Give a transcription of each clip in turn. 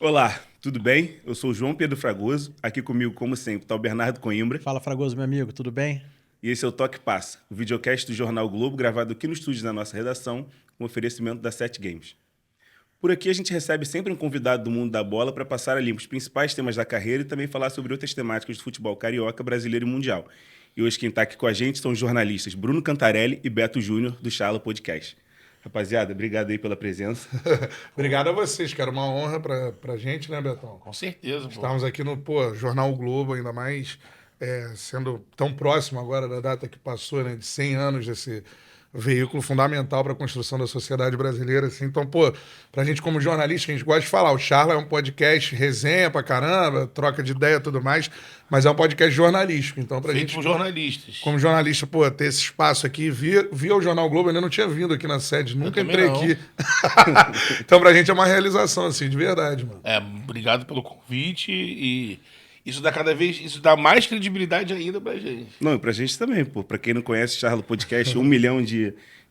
Olá, tudo bem? Eu sou o João Pedro Fragoso. Aqui comigo, como sempre, está o Bernardo Coimbra. Fala, Fragoso, meu amigo, tudo bem? E esse é o Toque Passa, o videocast do Jornal Globo, gravado aqui no estúdio da nossa redação, com oferecimento da 7 Games. Por aqui a gente recebe sempre um convidado do mundo da bola para passar ali os principais temas da carreira e também falar sobre outras temáticas do futebol carioca, brasileiro e mundial. E hoje quem está aqui com a gente são os jornalistas Bruno Cantarelli e Beto Júnior, do Charla Podcast. Rapaziada, obrigado aí pela presença. Obrigado a vocês, cara. Uma honra pra gente, né, Betão? Com certeza, pô. Estamos aqui no Jornal o Globo, ainda mais sendo tão próximo agora da data que passou, né, de 100 anos desse veículo fundamental para a construção da sociedade brasileira. Assim. Então, pra gente como jornalista, a gente gosta de falar, o Charla é um podcast resenha pra caramba, troca de ideia e tudo mais, mas é um podcast jornalístico. Então, pra Feito gente, por jornalistas. como jornalista, ter esse espaço aqui, via o Jornal Globo, eu ainda não tinha vindo aqui na sede, nunca entrei não. aqui. Então, pra gente é uma realização, assim, de verdade, mano. Obrigado pelo convite e isso dá mais credibilidade ainda pra gente. Não, e pra gente também, pô. Pra quem não conhece, Charla Podcast,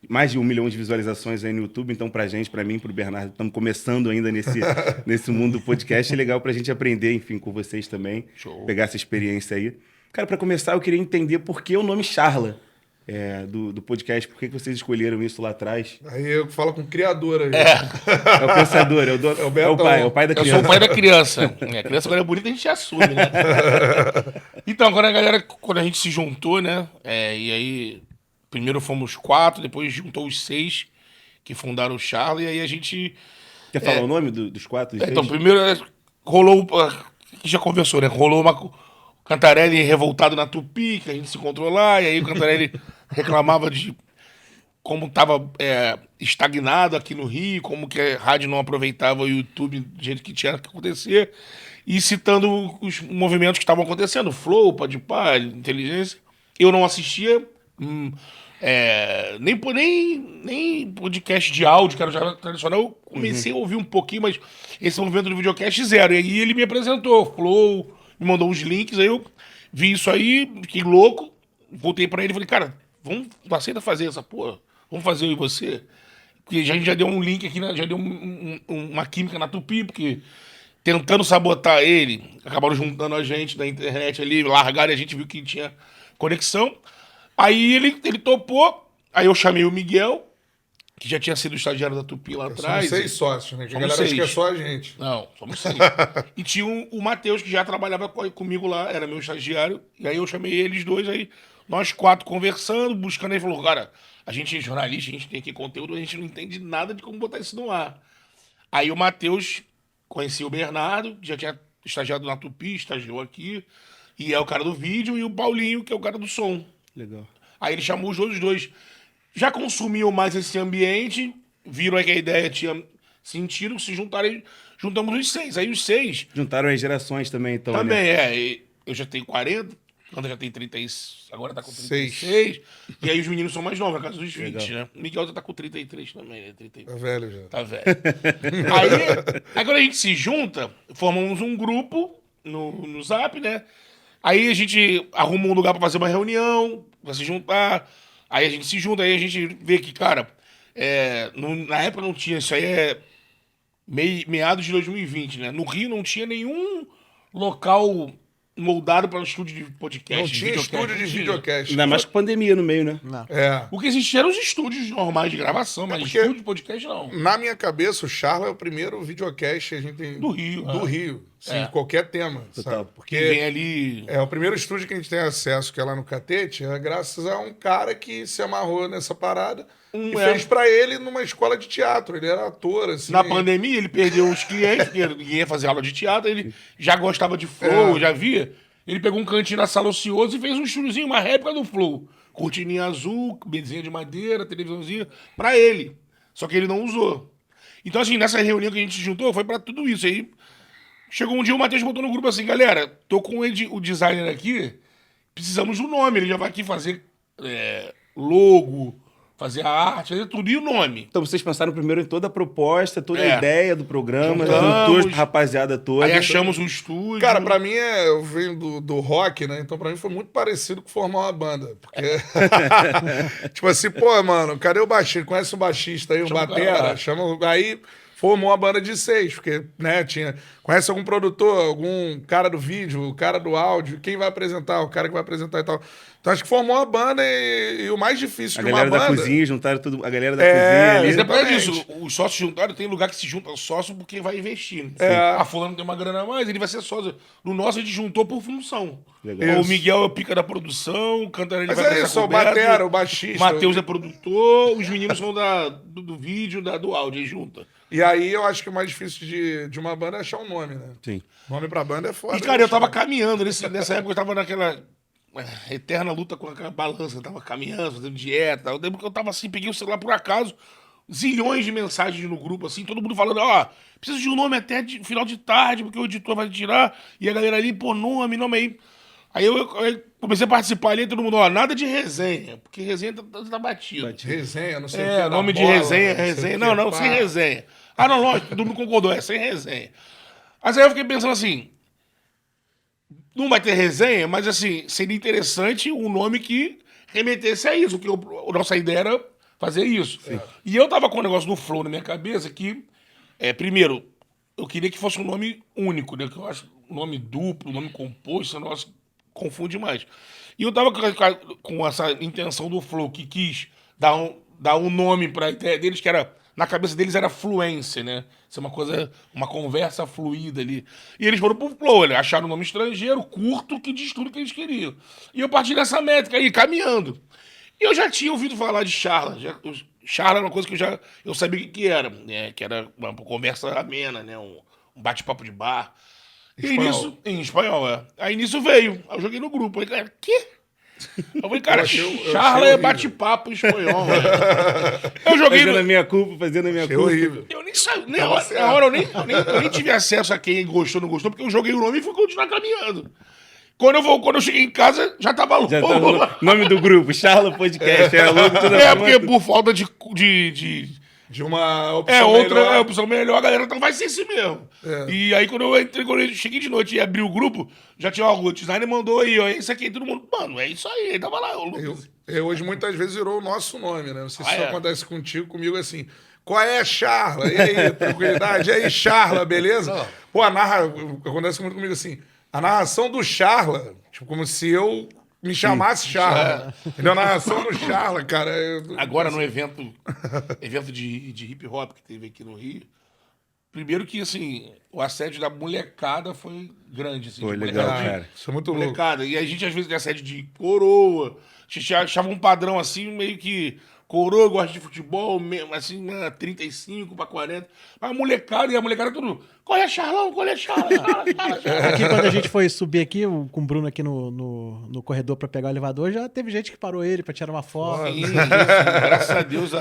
mais de 1 milhão de visualizações aí no YouTube. Então, pra gente, pra mim, pro Bernardo, estamos começando ainda nesse mundo do podcast. É legal pra gente aprender, enfim, com vocês também. Show. Pegar essa experiência aí. Cara, pra começar, eu queria entender por que o nome Charla do podcast. Por que vocês escolheram isso lá atrás? Aí eu falo com o criador aí. É o pensador, é o Betão. pai, é o pai da Eu criança. sou o pai da criança. A criança quando é bonita a gente assume, né? Então, quando a gente se juntou, né? E aí, primeiro fomos 4, depois juntou os 6 que fundaram o Charla, e aí a gente... Quer falar o nome dos 4? Então, primeiro rolou, que já conversou, né? Rolou o Cantarelli revoltado na Tupi, que a gente se encontrou lá, e aí o Cantarelli reclamava de como estava estagnado aqui no Rio, como que a rádio não aproveitava o YouTube do jeito que tinha que acontecer, e citando os movimentos que estavam acontecendo, Flow, Podpah, Inteligência. Eu não assistia nem podcast de áudio, que era já tradicional. Eu comecei a ouvir um pouquinho, mas esse movimento do videocast zero. E aí ele me apresentou, Flow, me mandou uns links, aí eu vi isso aí, fiquei louco, voltei pra ele e falei, cara, vamos, aceita fazer essa porra? Vamos fazer eu e você? Porque a gente já deu um link aqui, né? Já deu uma química na Tupi, porque tentando sabotar ele, acabaram juntando a gente da internet ali, largaram e a gente viu que tinha conexão. Aí ele topou, aí eu chamei o Miguel, que já tinha sido estagiário da Tupi lá atrás. Somos 6 sócios, né? Que a Somos galera acha que é 6. só a gente. Não, somos 6. E tinha o Matheus, que já trabalhava comigo lá, era meu estagiário. E aí eu chamei eles dois, aí nós 4 conversando, buscando. Ele falou, cara, a gente é jornalista, a gente tem aqui conteúdo, a gente não entende nada de como botar isso no ar. Aí o Matheus conhecia o Bernardo, que já tinha estagiado na Tupi, estagiou aqui. E é o cara do vídeo, e o Paulinho, que é o cara do som. Legal. Aí ele chamou os outros dois. Já consumiam mais esse ambiente, viram aí que a ideia tinha sentido, se juntarem, juntamos os 6. Aí os 6... Juntaram as gerações também, então, Também, né? eu já tenho 40, Ana já tem 30, agora tá com 6. 36. E aí os meninos são mais novos, na casa dos 20, Legal. né? O Miguel já tá com 33 também, né? 30, Tá velho já. tá velho. aí quando a gente se junta, formamos um grupo no Zap, né? Aí a gente arruma um lugar pra fazer uma reunião, pra se juntar. Aí a gente se junta, aí a gente vê que, cara, na época não tinha, isso aí meados de 2020, né? No Rio não tinha nenhum local moldado para um estúdio de podcast. Não tinha estúdio de videocast. Ainda mais com pandemia no meio, né? Não. O que existia eram os estúdios normais de gravação, mas porque- estúdio de podcast não. Na minha cabeça, o Charla é o primeiro videocast que a gente tem... Do Rio, Do é. Sim, É. qualquer tema, Total. sabe? Que vem ali... O primeiro estúdio que a gente tem acesso, que é lá no Catete, é graças a um cara que se amarrou nessa parada e fez pra ele numa escola de teatro. Ele era ator, assim. Na pandemia, ele perdeu os clientes, porque ninguém ia fazer aula de teatro, ele já gostava de Flow, já via. Ele pegou um cantinho na sala ociosa e fez um estúdiozinho, uma réplica do Flow. Cortininha azul, mesinha de madeira, televisãozinha, pra ele. Só que ele não usou. Então, assim, nessa reunião que a gente se juntou, foi pra tudo isso. Aí, chegou um dia, o Matheus botou no grupo assim, galera, tô com o designer aqui, precisamos do nome. Ele já vai aqui fazer logo, fazer a arte, fazer tudo, e o nome. Então vocês pensaram primeiro em toda a proposta, toda a É. ideia do programa, Juntamos. juntou a rapaziada toda. Aí achamos um estúdio. Cara, pra mim, eu venho do rock, né? Então pra mim foi muito parecido com formar uma banda. Porque, tipo assim, pô, mano, cadê o baixista? Conhece o baixista aí, o Chama o batera? cara. Chama... Aí formou a banda de 6, porque, né, conhece algum produtor, algum cara do vídeo, o cara do áudio, quem vai apresentar, o cara que vai apresentar e tal. Então acho que formou a banda e o mais difícil A de uma galera da banda... cozinha, juntaram tudo, a galera da cozinha ali. Mas é pra Exatamente. isso. Os sócios juntaram, tem lugar que se junta sócio porque vai investir. A fulano tem uma grana a mais, ele vai ser sócio. No nosso, a gente juntou por função. Legal. O Miguel é o pica da produção, o Cantarelli Mas vai pra é essa isso, o coberta, batera, o baixista. Matheus é produtor, os meninos são do vídeo, do áudio, aí junta. E aí eu acho que o mais difícil de uma banda é achar um nome, né? Sim. Nome pra banda é foda. E, cara, eu tava caminhando, nessa época eu tava naquela eterna luta com a balança, eu tava caminhando, fazendo dieta. Eu lembro que eu tava assim, peguei o celular por acaso, zilhões de mensagens no grupo, assim, todo mundo falando, ó, preciso de um nome até final de tarde, porque o editor vai tirar, e a galera ali, pô, nome aí. Aí eu comecei a participar ali, todo mundo, ó, nada de resenha, porque resenha tá batido. Resenha, não sei o que. É, nome de bola, resenha, sei resenha. o quê, Não, pá. sem resenha. Ah, não, lógico, todo mundo concordou, é sem resenha. Mas aí eu fiquei pensando assim, não vai ter resenha, mas assim, seria interessante um nome que remetesse a isso, porque a nossa ideia era fazer isso. E eu tava com um negócio do flow na minha cabeça que, primeiro, eu queria que fosse um nome único, né? Que eu acho um nome duplo, um nome composto, esse negócio confunde mais. E eu tava com essa intenção do flow, que quis dar um nome pra ideia deles, que era, na cabeça deles era fluência, né? Ser uma coisa, uma conversa fluida ali. E eles foram pro flow, né? Acharam um nome estrangeiro, curto, que diz tudo que eles queriam. E eu parti dessa métrica aí, caminhando. E eu já tinha ouvido falar de Charla. Charla era uma coisa que eu sabia o que era, né? Que era uma conversa amena, né? Um bate-papo de bar. E nisso, em espanhol, é. Aí nisso veio. Aí eu joguei no grupo. Aí, cara, quê? Eu falei, cara, eu Charla achei é horrível. bate-papo em espanhol, velho. Eu joguei Fazendo a no... minha culpa, fazendo a minha Achei culpa. horrível. Eu nem sabia, Tava na certo. hora eu nem tive acesso a quem gostou ou não gostou, porque eu joguei o nome e fui continuar caminhando. Quando eu cheguei em casa, já tava louco. Já tá no nome do grupo, Charla Podcast. É, logo tudo Porque por falta de De uma opção outra melhor. opção melhor, a galera então vai ser assim mesmo. E aí, quando eu cheguei de noite e abri o grupo, já tinha o designer mandou aí, ó, esse aqui, todo mundo, mano, é isso aí. Aí tava lá, o Lucas. Hoje muitas vezes virou o nosso nome, né? Não sei se Ah, isso é? acontece contigo, comigo é assim. Qual é, Charla? E aí, tranquilidade? E aí, Charla, beleza? Pô, acontece muito comigo assim. A narração do Charla, tipo, como se eu me chamasse Charla. Entendeu? A narração do Charla, cara. Agora, no evento de hip hop que teve aqui no Rio, primeiro que, assim, o assédio da molecada foi grande. Assim, Foi de legal, molecada, cara. Isso é muito louco. molecada. E a gente, às vezes, tem assédio de coroa. A gente achava um padrão, assim, meio que coroa gosta de futebol, assim, né, 35 pra 40. Mas a molecada tudo, qual é Charlão, qual é Charla. Aqui, quando a gente foi subir aqui, com o Bruno aqui no corredor pra pegar o elevador, já teve gente que parou ele pra tirar uma foto. Sim, graças a Deus,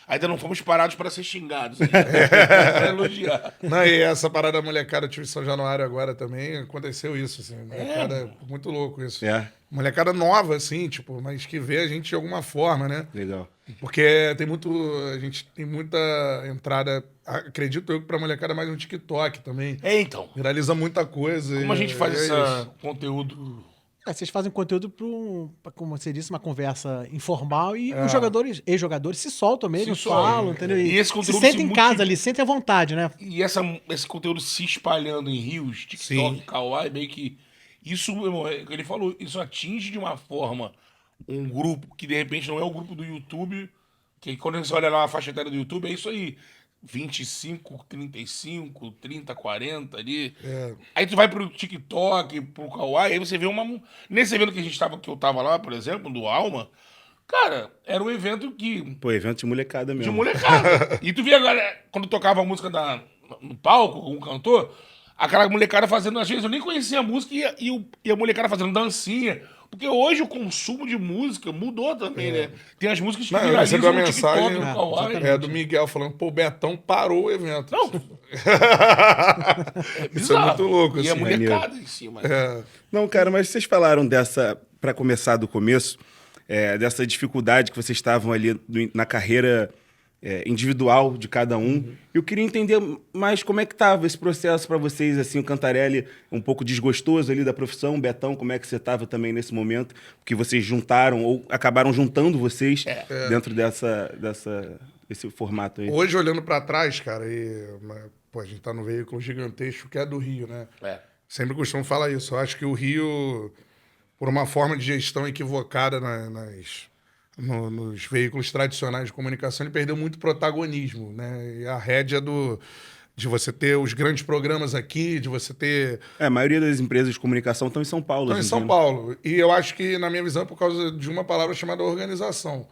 ainda não fomos parados para ser xingados. Pra elogiar. Não, e essa parada da molecada, eu tive em São Januário agora também, aconteceu isso, assim. Molecada, muito louco isso. É. Molecada nova, assim, tipo, mas que vê a gente de alguma forma, né? Legal. Porque a gente tem muita entrada, acredito eu que pra molecada mais no TikTok também. Então, Viraliza muita coisa. como a gente faz esse isso. conteúdo... Vocês fazem conteúdo pra, como você disse, uma conversa informal e os jogadores, ex-jogadores se soltam mesmo, Se soltam. falam, entendeu? E esse se conteúdo sentem se em multi- casa ali, sentem à vontade, né? E esse conteúdo se espalhando em rios, TikTok, Sim. Kawaii, meio que... Isso, meu irmão, ele falou, isso atinge de uma forma um grupo que, de repente, não é o grupo do YouTube, que quando você olha lá a faixa etária do YouTube, é isso aí. 25, 35, 30, 40 ali. Aí tu vai pro TikTok, pro Kawaii, aí você vê nesse evento que eu tava lá, por exemplo, do Alma, cara, era um evento que... Pô, evento de molecada De mesmo. molecada. E tu via agora, quando tocava a música no palco, com um cantor, aquela molecada fazendo, às vezes eu nem conhecia a música e a molecada fazendo dancinha. Porque hoje o consumo de música mudou também, né? Tem as músicas que Não, eu viralizam recebi uma no TikTok, mensagem no Kawaii. do Miguel falando, pô, o Betão parou o evento. Não, Isso é bizarro. muito louco, E assim. a molecada em cima. Não, cara, mas vocês falaram dessa, pra começar do começo, dessa dificuldade que vocês estavam ali na carreira individual de cada um. Eu queria entender mais como é que estava esse processo para vocês, assim, o Cantarelli um pouco desgostoso ali da profissão, o Betão, como é que você estava também nesse momento, que vocês juntaram ou acabaram juntando vocês dentro esse formato aí? Hoje, olhando para trás, cara, pô, a gente tá num veículo gigantesco que é do Rio, né? Sempre costumo falar isso. Eu acho que o Rio, por uma forma de gestão equivocada nos veículos tradicionais de comunicação, ele perdeu muito protagonismo, né? E a rédea de você ter os grandes programas aqui, de você ter... A maioria das empresas de comunicação estão em São Paulo. Estão em São Paulo. E eu acho que, na minha visão, é por causa de uma palavra chamada organização.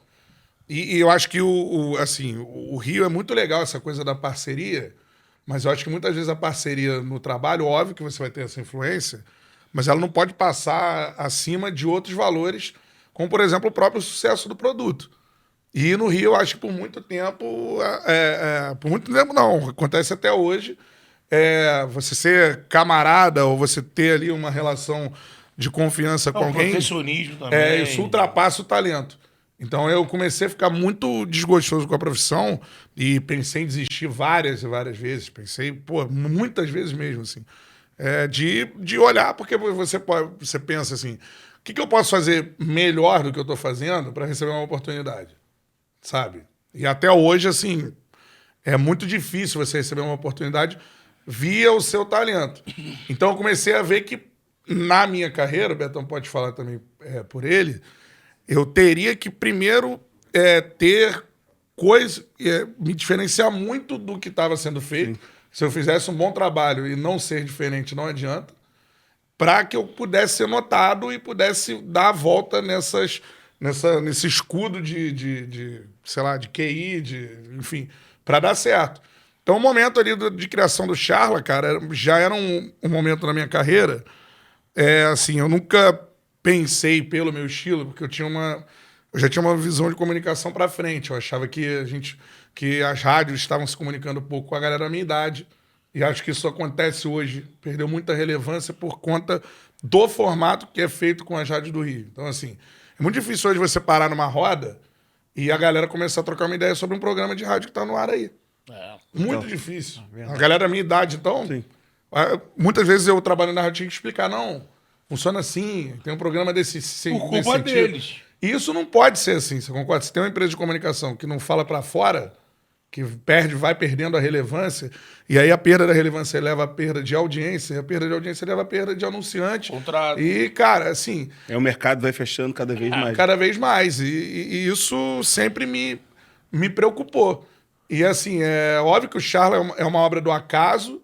E eu acho que o Rio é muito legal, essa coisa da parceria, mas eu acho que muitas vezes a parceria no trabalho, óbvio que você vai ter essa influência, mas ela não pode passar acima de outros valores, como, por exemplo, o próprio sucesso do produto. E no Rio, eu acho que por muito tempo, por muito tempo não, acontece até hoje, você ser camarada ou você ter ali uma relação de confiança com alguém. Profissionismo também. Isso ultrapassa o talento. Então eu comecei a ficar muito desgostoso com a profissão e pensei em desistir várias e várias vezes. Pensei, pô, muitas vezes mesmo, assim. De olhar, porque você pensa assim, o que eu posso fazer melhor do que eu estou fazendo para receber uma oportunidade? Sabe? E até hoje, assim, é muito difícil você receber uma oportunidade via o seu talento. Então eu comecei a ver que na minha carreira, o Betão pode falar também por ele, eu teria que primeiro ter coisa, me diferenciar muito do que estava sendo feito. Sim. Se eu fizesse um bom trabalho e não ser diferente, não adianta, para que eu pudesse ser notado e pudesse dar a volta nesse escudo sei lá, de QI, enfim, para dar certo. Então, o momento ali de criação do Charla, cara, já era um momento na minha carreira. Assim, eu nunca pensei pelo meu estilo, porque eu já tinha uma visão de comunicação para frente. Eu achava que as rádios estavam se comunicando pouco com a galera da minha idade. E acho que isso acontece hoje. Perdeu muita relevância por conta do formato que é feito com as rádios do Rio. Então, assim, é muito difícil hoje você parar numa roda e a galera começar a trocar uma ideia sobre um programa de rádio que está no ar aí. Muito difícil. A galera da minha idade, então... Sim. Muitas vezes eu trabalho na rádio tinha que explicar, não, funciona assim, tem um programa desse por culpa deles. E isso não pode ser assim, você concorda? Se tem uma empresa de comunicação que não fala para fora, que vai perdendo a relevância, e aí a perda da relevância leva a perda de audiência, e a perda de audiência leva a perda de anunciante. Contrato. E, cara, assim... O mercado vai fechando cada vez mais. Cada vez mais. E isso sempre me preocupou. E, assim, é óbvio que o Charla é uma obra do acaso,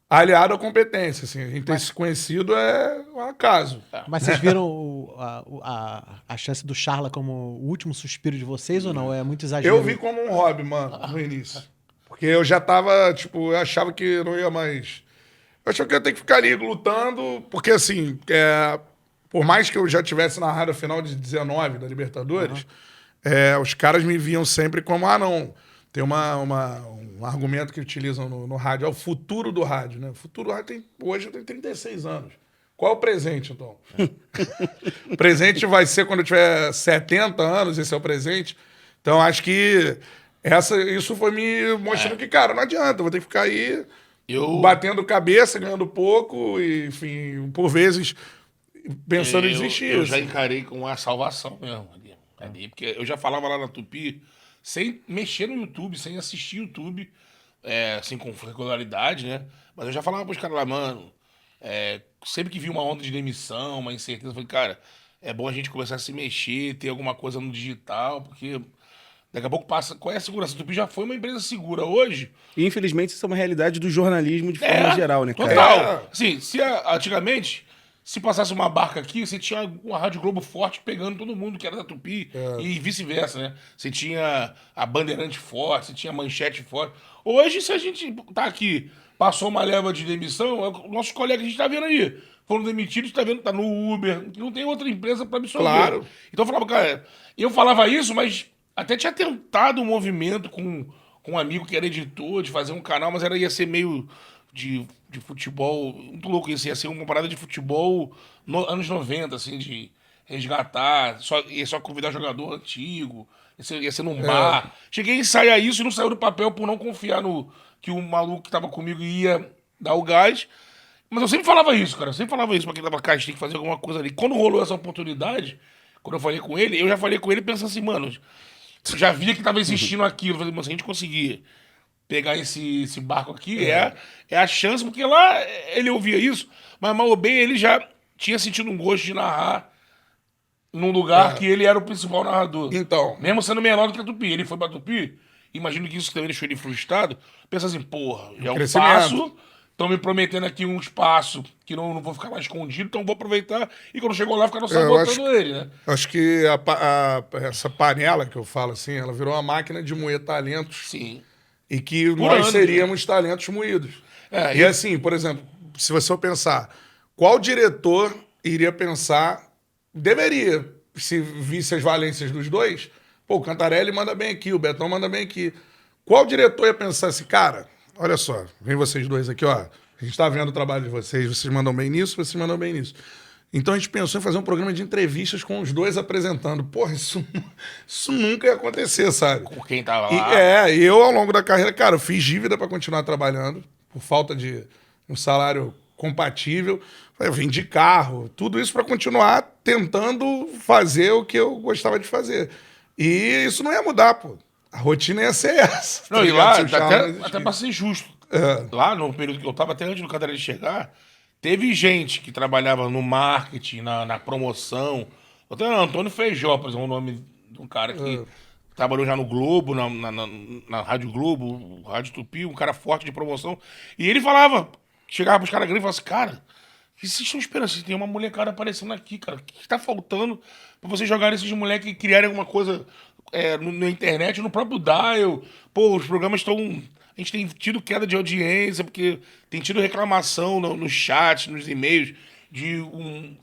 aliado à competência, assim. A gente ter se conhecido é um acaso. Mas vocês viram a chance do Charla como o último suspiro de vocês ou não? É muito exagero? Eu vi como um hobby, mano, no início. Porque eu já tava, tipo, eu achava que não ia mais... Eu achava que eu ia ter que ficar ali lutando, porque, assim, por mais que eu já tivesse narrado a final de 19 da Libertadores, os caras me viam sempre como, não... Tem um argumento que utilizam no rádio, é o futuro do rádio, né? O futuro do rádio hoje eu tenho 36 anos. Qual é o presente, então? O presente vai ser quando eu tiver 70 anos, esse é o presente. Então, acho que isso foi me mostrando que, cara, não adianta, eu vou ter que ficar aí batendo cabeça, ganhando pouco, e, enfim, por vezes pensando em desistir. Eu já encarei com a salvação mesmo ali, porque eu já falava lá na Tupi, sem mexer no YouTube, sem assistir YouTube, assim, com regularidade, né? Mas eu já falava pros caras lá, mano, sempre que vi uma onda de demissão, uma incerteza, eu falei, cara, é bom a gente começar a se mexer, ter alguma coisa no digital, porque daqui a pouco passa... Qual é a segurança? A Tupi já foi uma empresa segura hoje. E, infelizmente, isso é uma realidade do jornalismo de forma geral, né, cara? Total. Assim, antigamente... Se passasse uma barca aqui, você tinha uma Rádio Globo forte pegando todo mundo que era da Tupi e vice-versa, né? Você tinha a Bandeirante forte, você tinha a Manchete forte. Hoje, se a gente tá aqui, passou uma leva de demissão, nossos colegas a gente tá vendo aí, foram demitidos, tá vendo, tá no Uber, não tem outra empresa para absorver. Claro. Então eu falava, cara, eu falava isso, mas até tinha tentado um movimento com um amigo que era editor, de fazer um canal, mas ia ser meio... De futebol, muito louco isso, ia ser uma parada de futebol anos 90, assim, de resgatar, ia só convidar jogador antigo, ia ser num bar. Cheguei a ensaiar isso e não saiu do papel por não confiar no que o maluco que tava comigo ia dar o gás. Mas eu sempre falava isso, cara, pra quem tava cá, a gente tem que fazer alguma coisa ali. Quando rolou essa oportunidade, quando eu falei com ele, eu já falei com ele pensando assim, mano, já via que tava existindo aquilo. Eu falei, mas se a gente conseguir pegar esse barco aqui, é a chance, porque lá ele ouvia isso, mas mal ou bem ele já tinha sentido um gosto de narrar num lugar que ele era o principal narrador. Então. Mesmo sendo menor do que a Tupi. Ele foi pra Tupi, imagino que isso também deixou ele frustrado. Pensa assim, porra, já é um crescimento. passo, estão me prometendo aqui um espaço que não vou ficar mais escondido, então vou aproveitar e quando chegou lá, ficar no sabotando ele, né? Acho que essa panela que eu falo assim, ela virou uma máquina de moer talentos. Sim. E que Por nós anos, seríamos talentos moídos. É, E assim, por exemplo, se você for pensar, qual diretor iria pensar, deveria, se visse as valências dos dois, pô, o Cantarelli manda bem aqui, o Betão manda bem aqui. Qual diretor ia pensar assim, cara, olha só, vem vocês dois aqui, ó, a gente tá vendo o trabalho de vocês mandam bem nisso, vocês mandam bem nisso. Então a gente pensou em fazer um programa de entrevistas com os dois apresentando. Porra, isso nunca ia acontecer, sabe? Com quem tava E, lá. eu ao longo da carreira, cara, eu fiz dívida para continuar trabalhando, por falta de um salário compatível. Eu vendi carro, tudo isso para continuar tentando fazer o que eu gostava de fazer. E isso não ia mudar, pô. A rotina ia ser essa. Não, tá e ligado? lá, Se o Charla não até existisse. pra ser justo, É. lá no período que eu tava, até antes do Cantarelli chegar, teve gente que trabalhava no marketing, na promoção. Até Antônio Feijó, por exemplo, o nome de um cara que trabalhou já no Globo, na Rádio Globo, Rádio Tupi, um cara forte de promoção. E ele falava, chegava pros caras grandes e falava assim, cara, o que vocês estão esperando? Vocês tem uma molecada aparecendo aqui, cara. O que tá faltando pra vocês jogarem esses moleques e criarem alguma coisa na internet, no próprio Dial? Pô, os programas estão... A gente tem tido queda de audiência, porque tem tido reclamação no chat, nos e-mails, de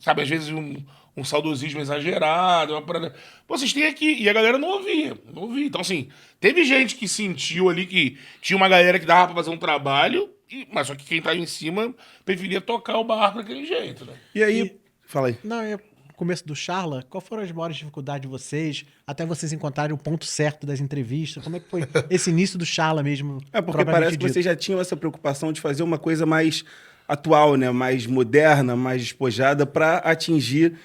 sabe, às vezes um saudosismo exagerado, uma parada. Pô, vocês têm aqui. E a galera não ouvia. Então, assim, teve gente que sentiu ali que tinha uma galera que dava pra fazer um trabalho, mas só que quem tá aí em cima preferia tocar o barco daquele jeito, né? E aí, fala aí. Não, começo do Charla, qual foram as maiores dificuldades de vocês, até vocês encontrarem o ponto certo das entrevistas? Como é que foi esse início do Charla mesmo? É porque propriamente parece que dito? vocês já tinham essa preocupação de fazer uma coisa mais atual, né? Mais moderna, mais despojada para atingir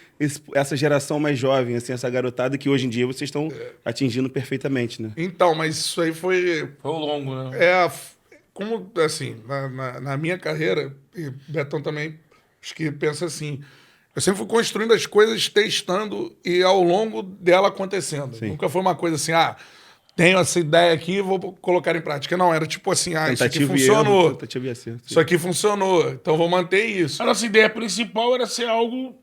essa geração mais jovem, assim, essa garotada que hoje em dia vocês estão atingindo perfeitamente, né? Então, mas isso aí foi Foi o longo, né? como, assim, na minha carreira, e Betão também, acho que pensa assim, eu sempre fui construindo as coisas, testando e ao longo dela acontecendo. Sim. Nunca foi uma coisa assim, tenho essa ideia aqui e vou colocar em prática. Não, era tipo assim, isso aqui Tentativa e funcionou. erro, tentativa e acerto. Isso aqui funcionou, então vou manter isso. A nossa ideia principal era ser algo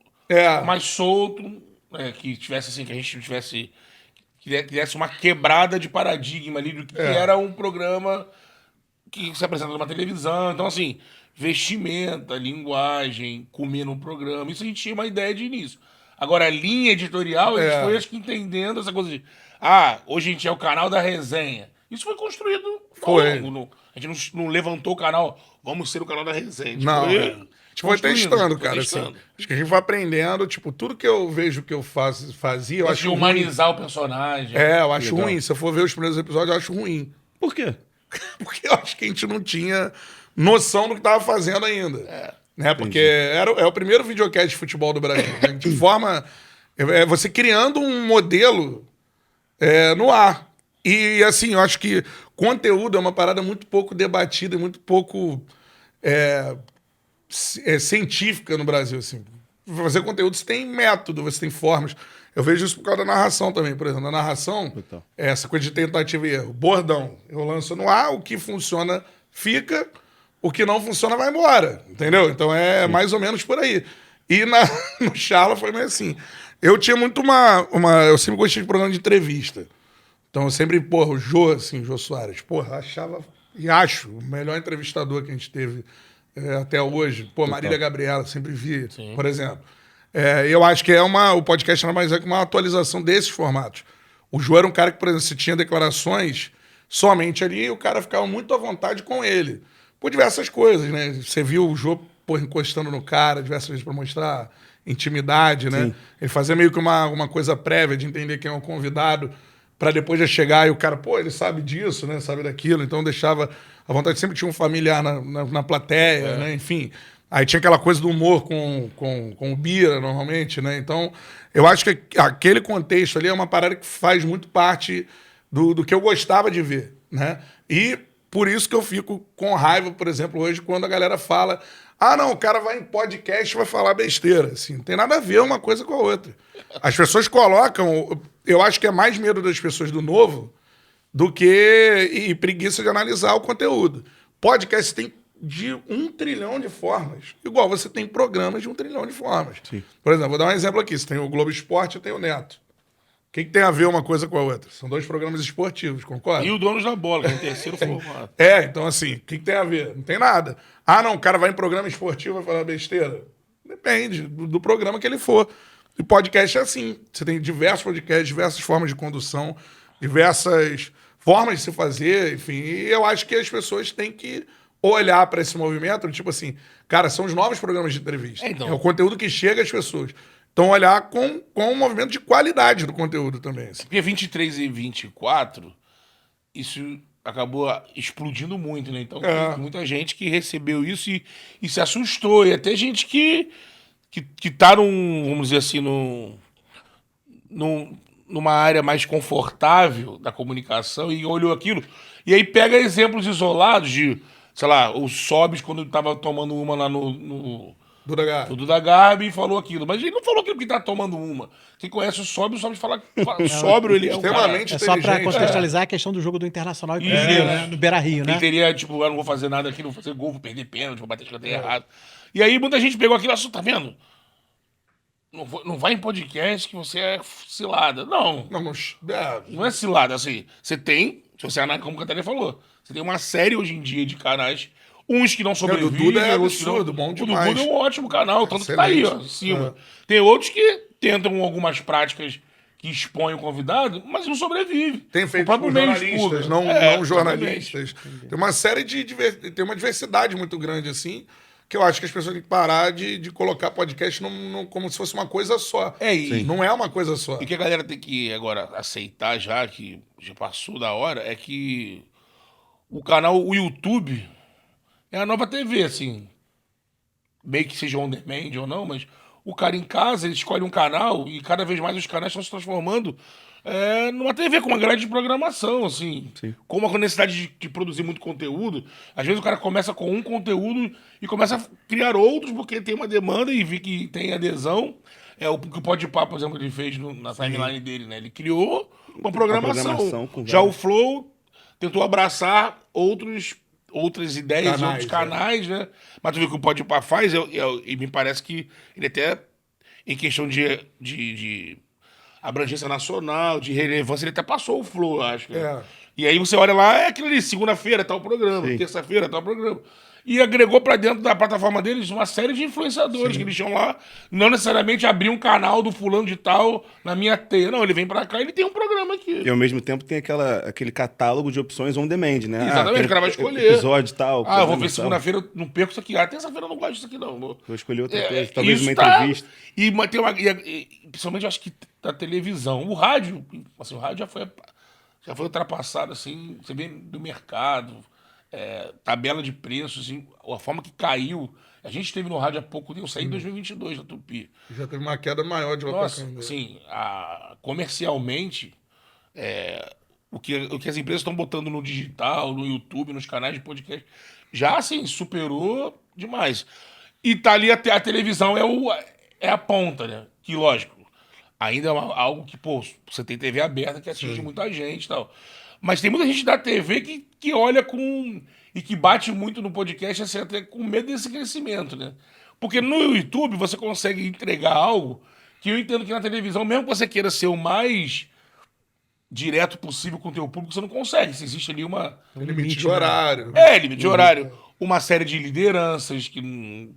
mais solto, que tivesse assim, que a gente tivesse... Que desse uma quebrada de paradigma ali do que era um programa que se apresenta numa televisão. Então, assim, vestimenta, linguagem, comer no programa, isso a gente tinha uma ideia de início. Agora, a linha editorial, a gente foi, acho que, entendendo essa coisa de... hoje a gente é o canal da resenha. Isso foi construído ao longo. A gente não levantou o canal, vamos ser o canal da resenha. Não, foi, a gente foi testando, cara. testando. Assim, acho que a gente vai aprendendo, tipo, tudo que eu vejo que eu fazia, eu Acho acho de ruim. humanizar o personagem. Eu acho Legal. ruim. Se eu for ver os primeiros episódios, eu acho ruim. Por quê? Porque eu acho que a gente não tinha noção do que estava fazendo ainda. Né? Porque é o primeiro videocast de futebol do Brasil. Né? De forma... você criando um modelo no ar. E, assim, eu acho que conteúdo é uma parada muito pouco debatida e muito pouco científica no Brasil. Assim. Pra fazer conteúdo, você tem método, você tem formas. Eu vejo isso por causa da narração também. Por exemplo, na narração, Total. essa coisa de tentativa e erro. Bordão. Eu lanço no ar, o que funciona fica, o que não funciona vai embora. Entendeu? Então é mais ou menos por aí. E no Charla foi meio assim. Eu tinha muito eu sempre gostei de programa de entrevista. Então eu sempre, o Jô Soares, achava e acho o melhor entrevistador que a gente teve até hoje. Marília Gabriela, sempre vi, por exemplo. Eu acho que o podcast nada mais é que uma atualização desses formatos. O Jô era um cara que, por exemplo, se tinha declarações somente ali, o cara ficava muito à vontade com ele. Por diversas coisas, né? Você viu o Jô encostando no cara diversas vezes para mostrar intimidade, né? Sim. Ele fazia meio que uma coisa prévia de entender quem é um convidado para depois já chegar e o cara, ele sabe disso, né? Sabe daquilo. Então deixava à vontade. Sempre tinha um familiar na plateia, né? Enfim, Aí tinha aquela coisa do humor com o Bira, normalmente, né? Então, eu acho que aquele contexto ali é uma parada que faz muito parte do que eu gostava de ver, né? E por isso que eu fico com raiva, por exemplo, hoje, quando a galera fala: ah, não, o cara vai em podcast e vai falar besteira. Assim, não tem nada a ver uma coisa com a outra. As pessoas colocam... Eu acho que é mais medo das pessoas do novo do que e preguiça de analisar o conteúdo. Podcast tem de 1 trilhão de formas. Igual você tem programas de 1 trilhão de formas. Sim. Por exemplo, vou dar um exemplo aqui. Você tem o Globo Esporte e tem o Neto. O que tem a ver uma coisa com a outra? São 2 programas esportivos, concorda? E o Donos da Bola, que é o terceiro formato. Então assim, o que tem a ver? Não tem nada. Ah, não, o cara vai em programa esportivo e vai falar besteira. Depende do programa que ele for. E podcast é assim. Você tem diversos podcasts, diversas formas de condução, diversas formas de se fazer, enfim. E eu acho que as pessoas têm que olhar para esse movimento, tipo assim, cara, são os novos programas de entrevista. Então. É o conteúdo que chega às pessoas. Então, olhar com um movimento de qualidade do conteúdo também. Assim. Porque 23 e 24, isso acabou explodindo muito, né? Então, tem muita gente que recebeu isso e se assustou. E até gente que tá vamos dizer assim, numa área mais confortável da comunicação e olhou aquilo. E aí pega exemplos isolados de, sei lá, o Sobis quando tava tomando uma lá no Duda Garbi e falou aquilo. Mas ele não falou aquilo porque tá tomando uma. Quem conhece o Sobis fala sóbrio, ele é um cara... Extremamente É só pra inteligente. contextualizar a questão do jogo do Internacional e Cruzeiro, né? No Beira-Rio, né? Ele teria, tipo, eu não vou fazer nada aqui, não vou fazer gol, vou perder pênalti, vou bater escanteio errado. E aí muita gente pegou aquilo e falou, tá vendo? Não vai em podcast que você é cilada. Não. Não é cilada, assim. Você tem, se você analisa, como o Catarina falou, você tem uma série hoje em dia de canais, uns que não sobrevivem. O Duda é outros que não- absurdo, bom demais. O Duda é um ótimo canal, tanto que tá aí, ó, em cima. Tem outros que tentam algumas práticas que expõem o convidado, mas não sobrevive. Tem feito O próprio por meio jornalistas, expurga. não Exatamente. jornalistas. Tem uma série tem uma diversidade muito grande, assim, que eu acho que as pessoas têm que parar de colocar podcast como se fosse uma coisa só. Não é uma coisa só. E o que a galera tem que agora aceitar já, que já passou da hora, é que o YouTube é a nova TV, assim. Meio que seja on demand ou não, mas o cara em casa, ele escolhe um canal e cada vez mais os canais estão se transformando numa TV com uma grade de programação, assim. Sim. Com uma necessidade de produzir muito conteúdo. Às vezes o cara começa com um conteúdo e começa a criar outros porque tem uma demanda e vê que tem adesão. O que o Podpah, por exemplo, ele fez na timeline dele, né? Ele criou uma programação. com Já o vários. Flow tentou abraçar outras ideias, Canais, outros canais, né? Mas tu vê que o Podpah faz, e me parece que ele até, em questão de abrangência nacional, de relevância, ele até passou o Flow, eu acho. É. E aí você olha lá, é aquilo ali, segunda-feira tá o programa, Sim. terça-feira tá o programa. E agregou pra dentro da plataforma deles uma série de influenciadores que eles tinham lá. Não necessariamente abrir um canal do fulano de tal na minha teia. Não, ele vem pra cá e ele tem um programa aqui. E ao mesmo tempo tem aquele catálogo de opções on demand, né? Exatamente, tem o cara vai escolher. Episódio e tal. Eu vou programa ver e tal. segunda-feira, eu não perco isso aqui. Terça-feira eu não gosto disso aqui, não. Vou escolher outra coisa. Talvez isso uma tá- entrevista. Principalmente, eu acho que da televisão. O rádio, assim, o rádio já foi ultrapassado, assim, você vê do mercado, tabela de preços, assim, a forma que caiu. A gente esteve no rádio há pouco, eu saí em 2022 da Tupi. Já teve uma queda maior de Nossa, locação. assim, comercialmente, o que as empresas estão botando no digital, no YouTube, nos canais de podcast, já, assim, superou demais. E tá ali a televisão é a ponta, né? Que, lógico, ainda é algo que, pô, você tem TV aberta que atinge muita gente e tal. Mas tem muita gente da TV que olha e que bate muito no podcast, assim, até com medo desse crescimento, né? Porque no YouTube você consegue entregar algo que eu entendo que na televisão, mesmo que você queira ser o mais direto possível com o teu público, você não consegue. Se existe ali Limite de horário. limite de horário. Uma série de lideranças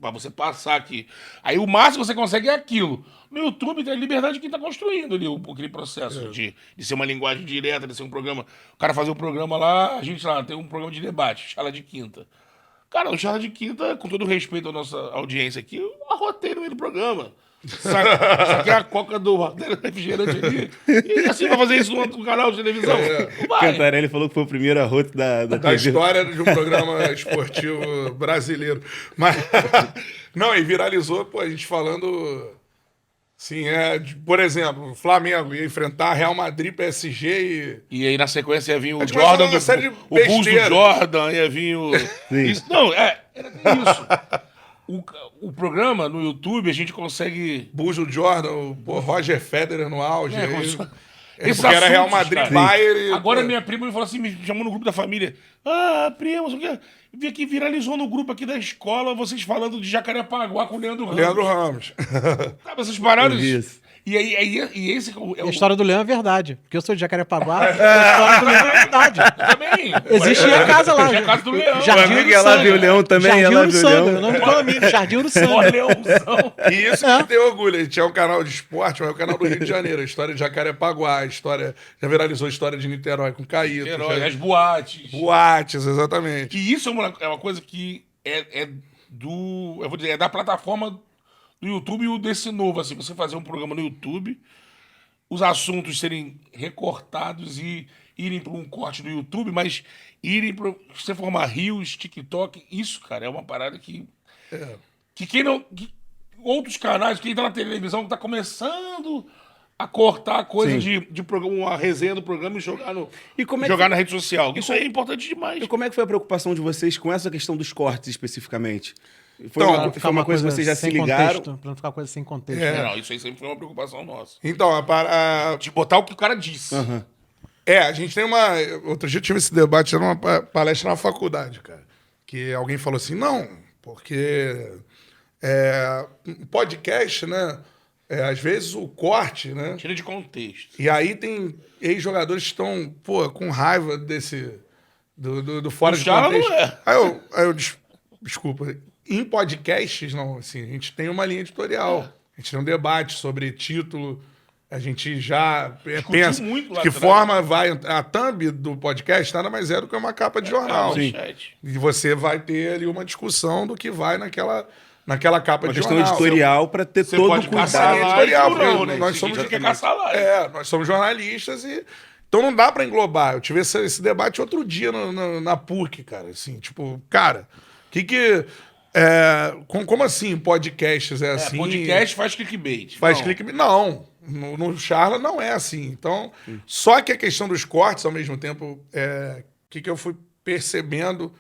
para você passar aqui. Aí o máximo que você consegue é aquilo. No YouTube tem a liberdade de quem está construindo ali aquele processo de ser uma linguagem direta, de ser um programa. O cara fazer um programa lá, a gente lá tem um programa de debate, Charla de Quinta. Cara, o Charla de Quinta, com todo respeito à nossa audiência aqui, eu arrotei no meio do programa. Saquei a coca do refrigerante ali. E assim vai fazer isso no outro canal de televisão. Não vai. Cantarelli falou que foi o primeiro arroto da Da TV. história de um programa esportivo brasileiro. Mas, não, e viralizou, pô, a gente falando... Sim, por exemplo, o Flamengo ia enfrentar Real Madrid, PSG E aí na sequência ia vir o A gente começou Jordan, uma série de o Bulls do besteira. Jordan, ia vir o... Isso, não, era isso. O programa no YouTube a gente consegue... Bulls do Jordan, o Roger Federer no auge. aí, Esses porque era Real assuntos, Madrid, cara. Bayern... e, Agora pô, minha prima me falou assim, me chamou no grupo da família. Ah, prima, o que? Vi aqui, viralizou no grupo aqui da escola, vocês falando de Jacarepaguá com o Leandro Ramos. Leandro Ramos. Sabe essas paradas? Eu vi isso. E aí e esse é A o... história do Leão é verdade. Porque eu sou de Jacarepaguá, a história do Leão é verdade. Também. Existe a casa lá. Existe a casa do Leão. Jardim Amiga, do ela Sanga. viu o Leão também, Jardim ela do viu o Sanga. Leão. O nome do condomínio, Jardim do Ó, Sanga. Leãozão. E isso que tem orgulho. A gente tinha um canal de esporte, mas é o canal do Rio de Janeiro. A história de Jacarepaguá, a história... Já viralizou a história de Niterói com Caíto. Herói, já- as boates. Boates, exatamente. E isso é uma coisa que eu vou dizer, é da plataforma do YouTube e o desse novo, assim, você fazer um programa no YouTube, os assuntos serem recortados e irem para um corte do YouTube, mas irem para você formar Reels, TikTok, isso, cara, é uma parada que quem não... outros canais, quem tá na televisão que tá começando a cortar a coisa de programa, uma resenha do programa e jogar, E como é jogar que- na rede social. Isso aí é importante demais. E como é que foi a preocupação de vocês com essa questão dos cortes especificamente? Foi Então, uma, foi uma coisa que vocês já se sem ligaram? contexto, pra não ficar coisa sem contexto. Não, isso aí sempre foi uma preocupação nossa. Então, De botar o que o cara disse. a gente tem uma... Outro dia eu tive esse debate numa palestra na faculdade, cara. Que alguém falou assim, não, porque podcast, né? Às vezes o corte, né? Tira de contexto. E aí tem ex-jogadores que estão, pô, com raiva desse... Do fora O de Charla contexto. não é. Aí eu desculpa. Em podcasts, não, assim, a gente tem uma linha editorial. A gente tem um debate sobre título. A gente já pensa muito lá que atrás. forma vai... A thumb do podcast nada mais é do que uma capa de jornal. Manchete. E você vai ter ali uma discussão do que vai naquela capa Uma de questão jornal. editorial para ter Você todo pode o caçar cuidado. like editorial, ou não, porque né? nós somos Você quer caçar like. Nós somos jornalistas e... Então não dá pra englobar. Eu tive esse debate outro dia na PUC, cara. Assim, tipo, cara, como assim podcasts é assim? Podcast faz clickbait. Faz Não. clique... Não, no Charla não é assim. Então, só que a questão dos cortes, ao mesmo tempo, que eu fui percebendo,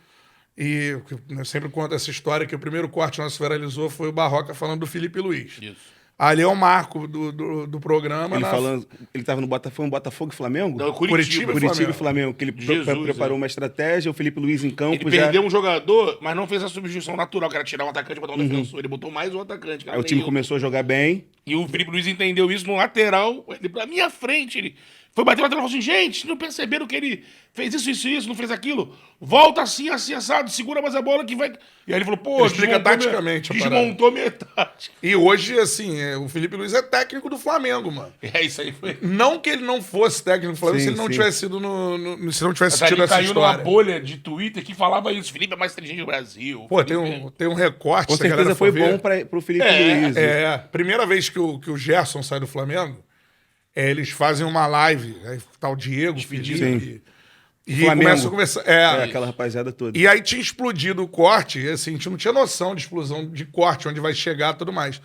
e eu sempre conto essa história, que o primeiro corte nosso viralizou foi o Barroca falando do Felipe Luiz. Isso. Ali é o marco do programa. Ele estava no Botafogo e Flamengo? Não, Curitiba Curitiba e e Flamengo, que ele Jesus, preparou uma estratégia, o Felipe Luiz em campo Ele já... perdeu um jogador, mas não fez a substituição natural, que era tirar um atacante e botar um defensor. Ele botou mais um atacante. que era Aí o time Neilton. começou a jogar bem. E o Felipe Luiz entendeu isso no lateral, ele pra minha frente, ele foi bater no lateral e falou assim, gente, não perceberam que ele fez isso, não fez aquilo? Volta assim, assado, segura mais a bola que vai... E aí ele falou, pô, Ele explica desmontou taticamente a desmontou minha tática. E hoje, assim, o Felipe Luiz é técnico do Flamengo, mano. É, isso aí foi... Não que ele não fosse técnico do Flamengo Sim, se ele não sim. tivesse sido se não tivesse Mas tido ele essa caiu numa história. bolha de Twitter que falava isso, Felipe é mais inteligente do Brasil. Pô, Felipe tem um recorte. Com se a galera certeza for foi ver. bom para o Felipe É, Luiz. Primeira vez que o Gerson sai do Flamengo, eles fazem uma live, aí tá o Diego, Felipe, e Flamengo. começa a conversar. Aquela rapaziada toda. E aí tinha explodido o corte, e assim, a gente não tinha noção de explosão de corte, onde vai chegar e tudo mais.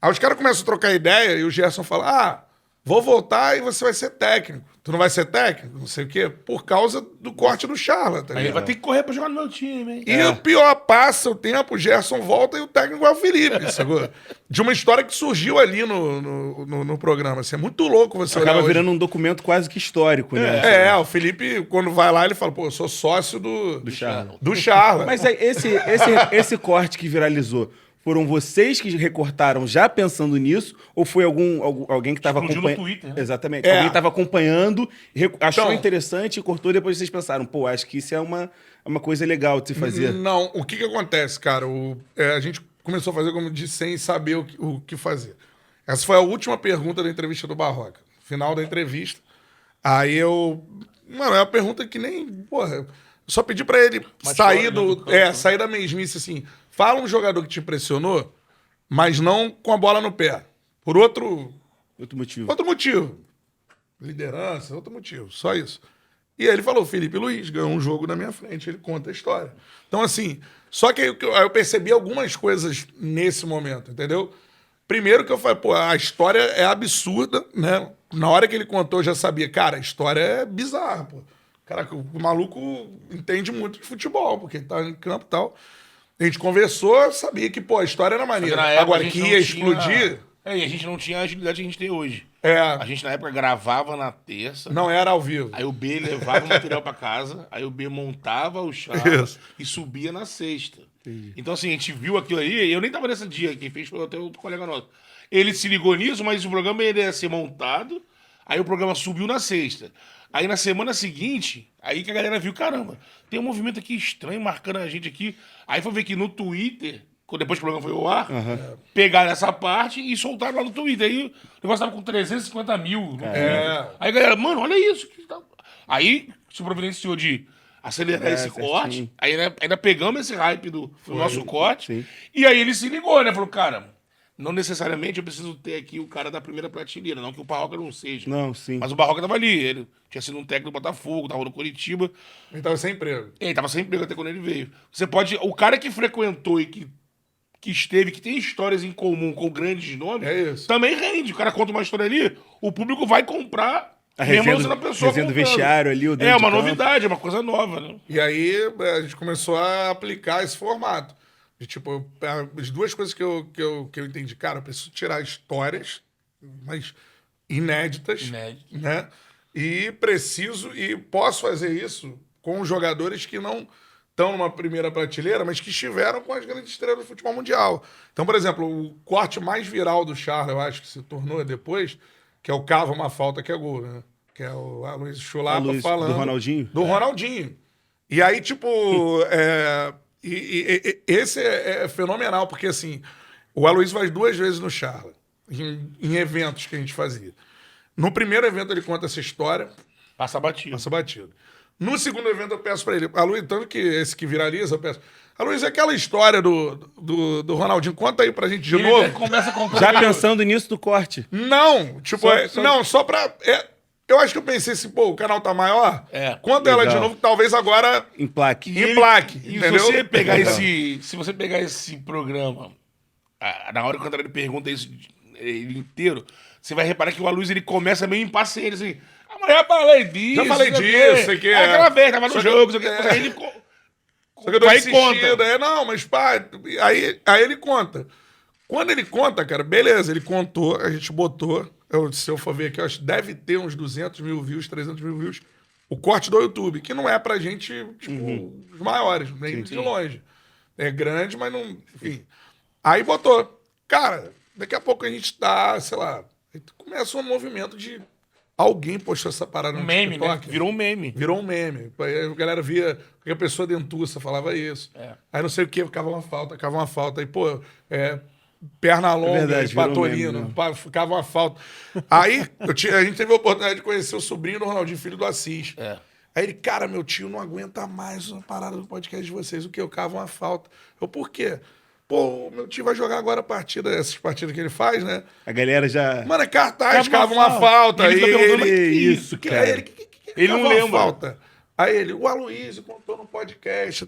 Aí os caras começam a trocar ideia e o Gerson fala: vou voltar e você vai ser técnico. Tu não vai ser técnico? Não sei o quê. Por causa do corte do Charla, tá Aí ele ligado? vai ter que correr pra jogar no meu time, hein? E o pior, passa o tempo, o Gerson volta e o técnico é o Felipe, sacou? De uma história que surgiu ali no programa. Assim, é muito louco você olhar Acaba hoje. virando um documento quase que histórico, né? O Felipe, quando vai lá, ele fala, pô, eu sou sócio do Charla. Do Charla. Mas aí, esse corte que viralizou, foram vocês que recortaram já pensando nisso? Ou foi alguém que estava Explodiu no acompanhando? Twitter, né? Exatamente. Alguém estava acompanhando, achou Então- interessante e cortou, depois vocês pensaram, pô, acho que isso é uma coisa legal de se fazer. Não, o que acontece, cara? A gente começou a fazer, como disse, sem saber o que fazer. Essa foi a última pergunta da entrevista do Barroca. Final da entrevista. Aí eu... Mano, é uma pergunta que nem... Porra, eu só pedi pra ele sair sair da mesmice, assim. Fala um jogador que te impressionou, mas não com a bola no pé. por outro Outro motivo. motivo. Liderança, outro motivo, só isso. E aí ele falou, Felipe Luiz ganhou um jogo na minha frente, ele conta a história. Então, assim, só que aí eu percebi algumas coisas nesse momento, entendeu? Primeiro que eu falei, pô, a história é absurda, né? Na hora que ele contou, eu já sabia, cara, a história é bizarra, pô. Caraca, o maluco entende muito de futebol, porque ele tá em campo e tal. A gente conversou, sabia que, pô, a história era maneira. Na época, Agora, a gente que não ia tinha- explodir, É, e a gente não tinha a agilidade que a gente tem hoje. é, A gente, na época, gravava na terça. não era ao vivo. Aí o B levava o material pra casa, aí o B montava o chá Isso. e subia na sexta. Então, assim, a gente viu aquilo aí, eu nem tava nesse dia, quem fez foi até outro colega nosso. Ele se ligou nisso, mas o programa ele ia ser montado, aí o programa subiu na sexta. Aí na semana seguinte, aí que a galera viu, caramba, tem um movimento aqui estranho marcando a gente aqui. Aí foi ver que no Twitter, depois que o programa foi ao ar, pegaram essa parte e soltaram lá no Twitter. Aí o negócio tava com 350 mil no Twitter. Aí a galera, mano, olha isso. Aí se providenciou de acelerar esse certinho. corte. Aí ainda pegamos esse hype do nosso corte. Sim. E aí ele se ligou, né? Falou, cara, não necessariamente eu preciso ter aqui o cara da primeira prateleira, não que o Barroca não seja. Não, sim. Mas o Barroca tava ali, ele tinha sido um técnico do Botafogo, tava no Curitiba. Ele tava sem emprego. Ele tava sem emprego até quando ele veio. Você pode. O cara que frequentou e que esteve, que tem histórias em comum com grandes nomes, É isso. também rende. O cara conta uma história ali, o público vai comprar. A mesmo resenha sendo do- a pessoa resenha do comprando. vestiário ali, o dentro É de uma campo. novidade, é uma coisa nova, né? E aí a gente começou a aplicar esse formato. De, tipo, as duas coisas que eu entendi. Cara, eu preciso tirar histórias, mas inéditas, Inédito. né? E preciso, e posso fazer isso com jogadores que não estão numa primeira prateleira, mas que estiveram com as grandes estrelas do futebol mundial. Então, por exemplo, o corte mais viral do Charles, eu acho que se tornou depois, que é o cava uma falta que é gol, né? Que é o Aloysio Chulapa Aloysio, falando. do Ronaldinho? Do Ronaldinho. E aí, tipo, esse é fenomenal, porque assim, o Aloysio vai 2 vezes no Charla, em eventos que a gente fazia. No primeiro evento ele conta essa história, Passa batido. passa batido. No segundo evento eu peço pra ele, Aloysio, tanto que esse que viraliza, eu peço, Aloysio, aquela história do Ronaldinho, conta aí pra gente de Ele novo. começa com Já pensando nisso do corte. Não, tipo, só pra... eu acho que eu pensei assim, pô, o canal tá maior, É, conta ela de legal. novo, talvez agora Em plaque. em plaque, E entendeu? se você pegar esse programa, na hora que o André pergunta isso ele inteiro, você vai reparar que o Aloysio ele começa meio impaciente, assim. Ah, mas já falei disso. Já falei não sei o disso, quê. sei que Ah, é. aquela vez, tava no Só que- jogo, sei o quê. é. Aí ele Só que eu dou vai e insistida, conta. não, mas pá, aí ele conta. Quando ele conta, cara, beleza, ele contou, a gente botou, se eu for ver aqui, eu acho que deve ter uns 200 mil views, 300 mil views, o corte do YouTube, que não é pra gente, tipo, os maiores, nem de longe. É grande, mas não, enfim. Aí botou. Cara, daqui a pouco a gente tá, sei lá, começa um movimento de alguém postou essa parada Um no meme, né? TikTok. Virou um meme. Virou um meme. Aí a galera via que a pessoa dentuça falava isso. É. Aí não sei o que, ficava uma falta. Aí, pô, perna longa, verdade, virou patolino, meme, né? ficava uma falta. Aí a gente teve a oportunidade de conhecer o sobrinho do Ronaldinho, filho do Assis. É. Aí ele, cara, meu tio não aguenta mais a parada do podcast de vocês. O quê? Eu cavo uma falta. Eu, por quê? Pô, meu tio vai jogar agora a partida, essas partidas que ele faz, né? A galera já... Mano, é cartaz, Cava cava uma uma falta. E ele Aí fica perguntando, ele, "Que isso, que- cara?" aí ele, Ele não cava uma lembra. falta. Aí ele, o Aloysio contou no podcast,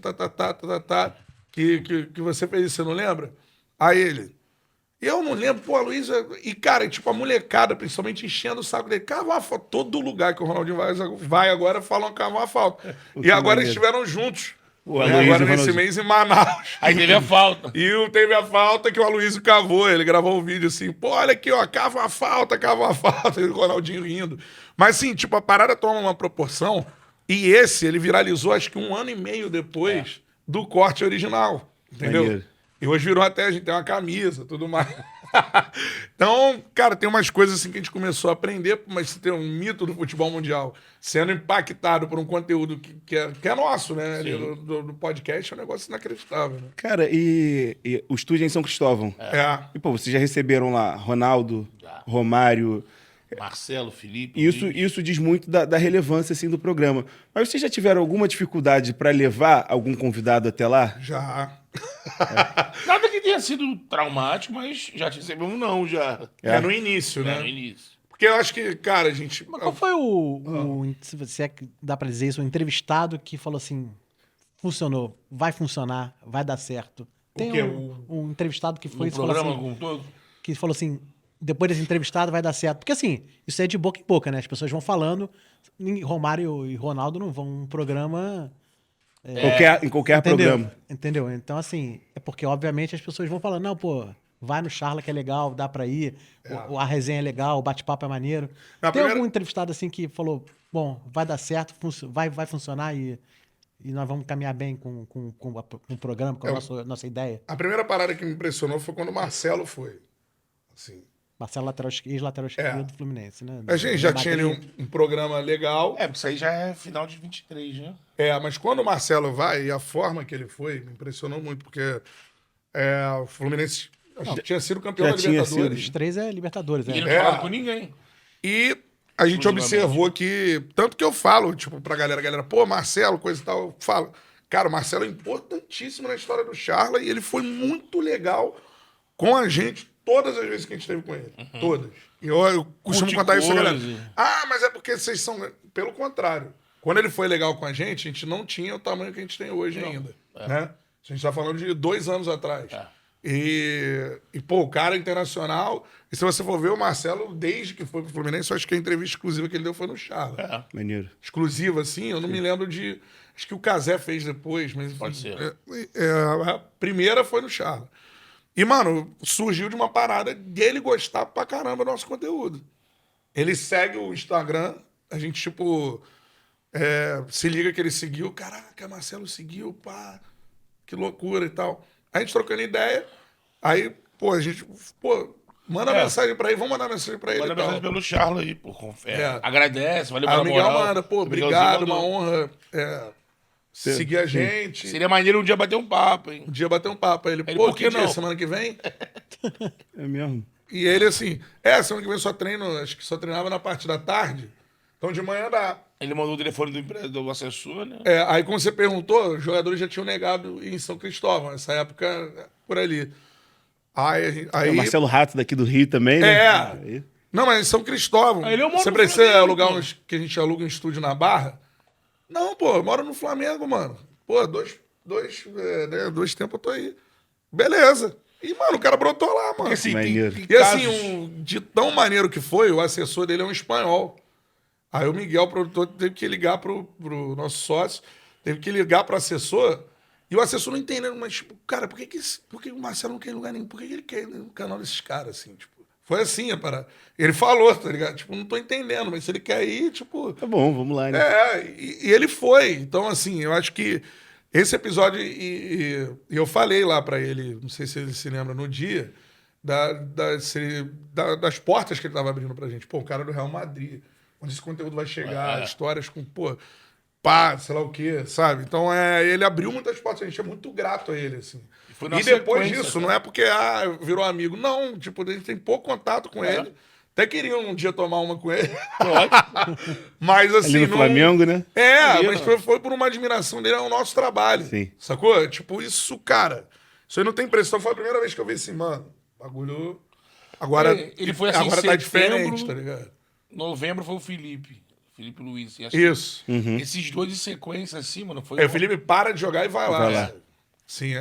que você fez isso, você não lembra? Aí ele, eu não lembro, pô, Aloysio... E, cara, tipo, a molecada, principalmente, enchendo o saco dele. Cava uma falta. Todo lugar que o Ronaldinho vai agora, falam cava uma falta. E agora eles estiveram juntos. O Né? Aloysio Agora, e o nesse Ronaldinho. mês, em Manaus. Aí teve a falta. E teve a falta que o Aloysio cavou. Ele gravou um vídeo assim, pô, olha aqui, ó, cava uma falta. E o Ronaldinho rindo. Mas, assim, tipo, a parada toma uma proporção. E esse, ele viralizou, acho que 1 ano e meio depois do corte original. Entendeu? Maneiro. E hoje virou até, a gente tem uma camisa, tudo mais. Então, cara, tem umas coisas assim que a gente começou a aprender, mas você tem um mito do futebol mundial sendo impactado por um conteúdo que é nosso, né? Do podcast, é um negócio inacreditável, né? Cara, e o estúdio é em São Cristóvão. É. E, pô, vocês já receberam lá Ronaldo, Já. Romário... Marcelo, Felipe. Isso diz muito da relevância assim, do programa. Mas vocês já tiveram alguma dificuldade para levar algum convidado até lá? Já. Nada que tenha sido traumático, mas já recebemos um não, já. É no início, No né? início. Porque eu acho que, cara, a gente... Mas qual foi se você é que dá pra dizer isso, o entrevistado que falou assim, funcionou, vai funcionar, vai dar certo? Tem quê? um entrevistado que foi No isso, falou programa assim, como um todo? que falou assim, depois desse entrevistado vai dar certo. Porque assim, isso é de boca em boca, né? As pessoas vão falando, Romário e Ronaldo não vão num programa... Em qualquer Entendeu? programa. Entendeu? Então, assim, é porque, obviamente, as pessoas vão falando, não, pô, vai no Charla que é legal, dá pra ir, a resenha é legal, o bate-papo é maneiro. Na Tem primeira- algum entrevistado, assim, que falou, bom, vai dar certo, vai funcionar e nós vamos caminhar bem com o programa, com a nossa ideia? A primeira parada que me impressionou foi quando o Marcelo foi. Assim, Marcelo, ex-lateral esquerdo do Fluminense, né? a gente já Do tinha ali Madrid. um programa legal. É, porque isso aí já é final de 23, né? Mas quando o Marcelo vai, e a forma que ele foi, me impressionou muito, porque o Fluminense acho que tinha sido campeão Já da tinha Libertadores. Os três é Libertadores, E ele é. não tinha falado com ninguém. E a gente observou que, tanto que eu falo, tipo, pra galera, pô, Marcelo, coisa e tal, eu falo, cara, o Marcelo é importantíssimo na história do Charla e ele foi muito legal com a gente todas as vezes que a gente esteve com ele. Todas. E eu costumo Curte contar isso pra coisa. galera. Ah, mas é porque vocês são... Pelo contrário. Quando ele foi legal com a gente não tinha o tamanho que a gente tem hoje ainda. Né? A gente tá falando de 2 anos atrás. E, pô, o cara é internacional. E se você for ver o Marcelo, desde que foi pro Fluminense, eu acho que a entrevista exclusiva que ele deu foi no Charla. Maneiro. Exclusiva, assim, eu não me lembro de... Acho que o Cazé fez depois, mas... Pode ser. A primeira foi no Charla. E, mano, surgiu de uma parada dele gostar pra caramba do nosso conteúdo. Ele segue o Instagram, a gente, tipo... se liga que ele seguiu. Caraca, Marcelo seguiu, pá. Que loucura e tal. A gente trocando ideia. Aí, pô, a gente... Pô, manda mensagem pra ele. Vamos mandar mensagem pra ele Manda e tal. mensagem pelo Charla aí, pô. Agradece, valeu Aí pela o Miguel moral. manda, pô, O Miguelzinho obrigado, mandou. uma honra seguir a gente. Seria maneiro um dia bater um papo, hein? Um dia bater um papo. Aí ele, Ele, pô, por que que dia? não? Semana que vem? É mesmo. E ele assim, semana que vem só treino, acho que só treinava na parte da tarde. Então de manhã dá. Ele mandou o telefone do assessor, né? Aí como você perguntou, os jogadores já tinham negado em São Cristóvão, nessa época, por ali. Aí O Marcelo Rato daqui do Rio também, né? Aí. Não, mas em São Cristóvão. Aí ele, eu moro Você no precisa Flamengo, alugar pô. que a gente aluga um estúdio na Barra? Não, pô, eu moro no Flamengo, mano. Pô, dois tempos eu tô aí. Beleza. E, mano, o cara brotou lá, mano. Assim, Maneiro. E assim, de tão maneiro que foi, o assessor dele é um espanhol. Aí o Miguel, o produtor, teve que ligar pro nosso sócio, teve que ligar pro assessor, e o assessor não entendendo, mas, tipo, cara, por que o Marcelo não quer ir em lugar nenhum? Por que ele quer ir no canal desses caras, assim, tipo? Foi assim a parada. Ele falou, tá ligado? Tipo, não tô entendendo, mas se ele quer ir, tipo... Tá bom, vamos lá, né? E ele foi. Então, assim, eu acho que esse episódio, e eu falei lá pra ele, não sei se ele se lembra, no dia, das portas que ele tava abrindo pra gente. Pô, o cara do Real Madrid, onde esse conteúdo vai chegar, histórias com, pô, pá, sei lá o quê, sabe? Então, ele abriu muitas portas, a gente é muito grato a ele, assim. foi na E depois sequência, disso, cara. não é porque, virou amigo, não, tipo, a gente tem pouco contato com ele. Até queria um dia tomar uma com ele. Mas assim. Ali no Flamengo, né? Mas foi por uma admiração dele ao nosso trabalho. Sim. Sacou? Tipo, isso, cara. Isso aí não tem preço. Então foi a primeira vez que eu vi assim, mano, bagulho. Agora, Ele foi assim, agora tá setembro, diferente, tá ligado? Novembro foi o Felipe Luiz. E acho Isso. que esses dois em sequência, assim, mano, foi. O Felipe para de jogar e vai lá. Vai lá. Sim,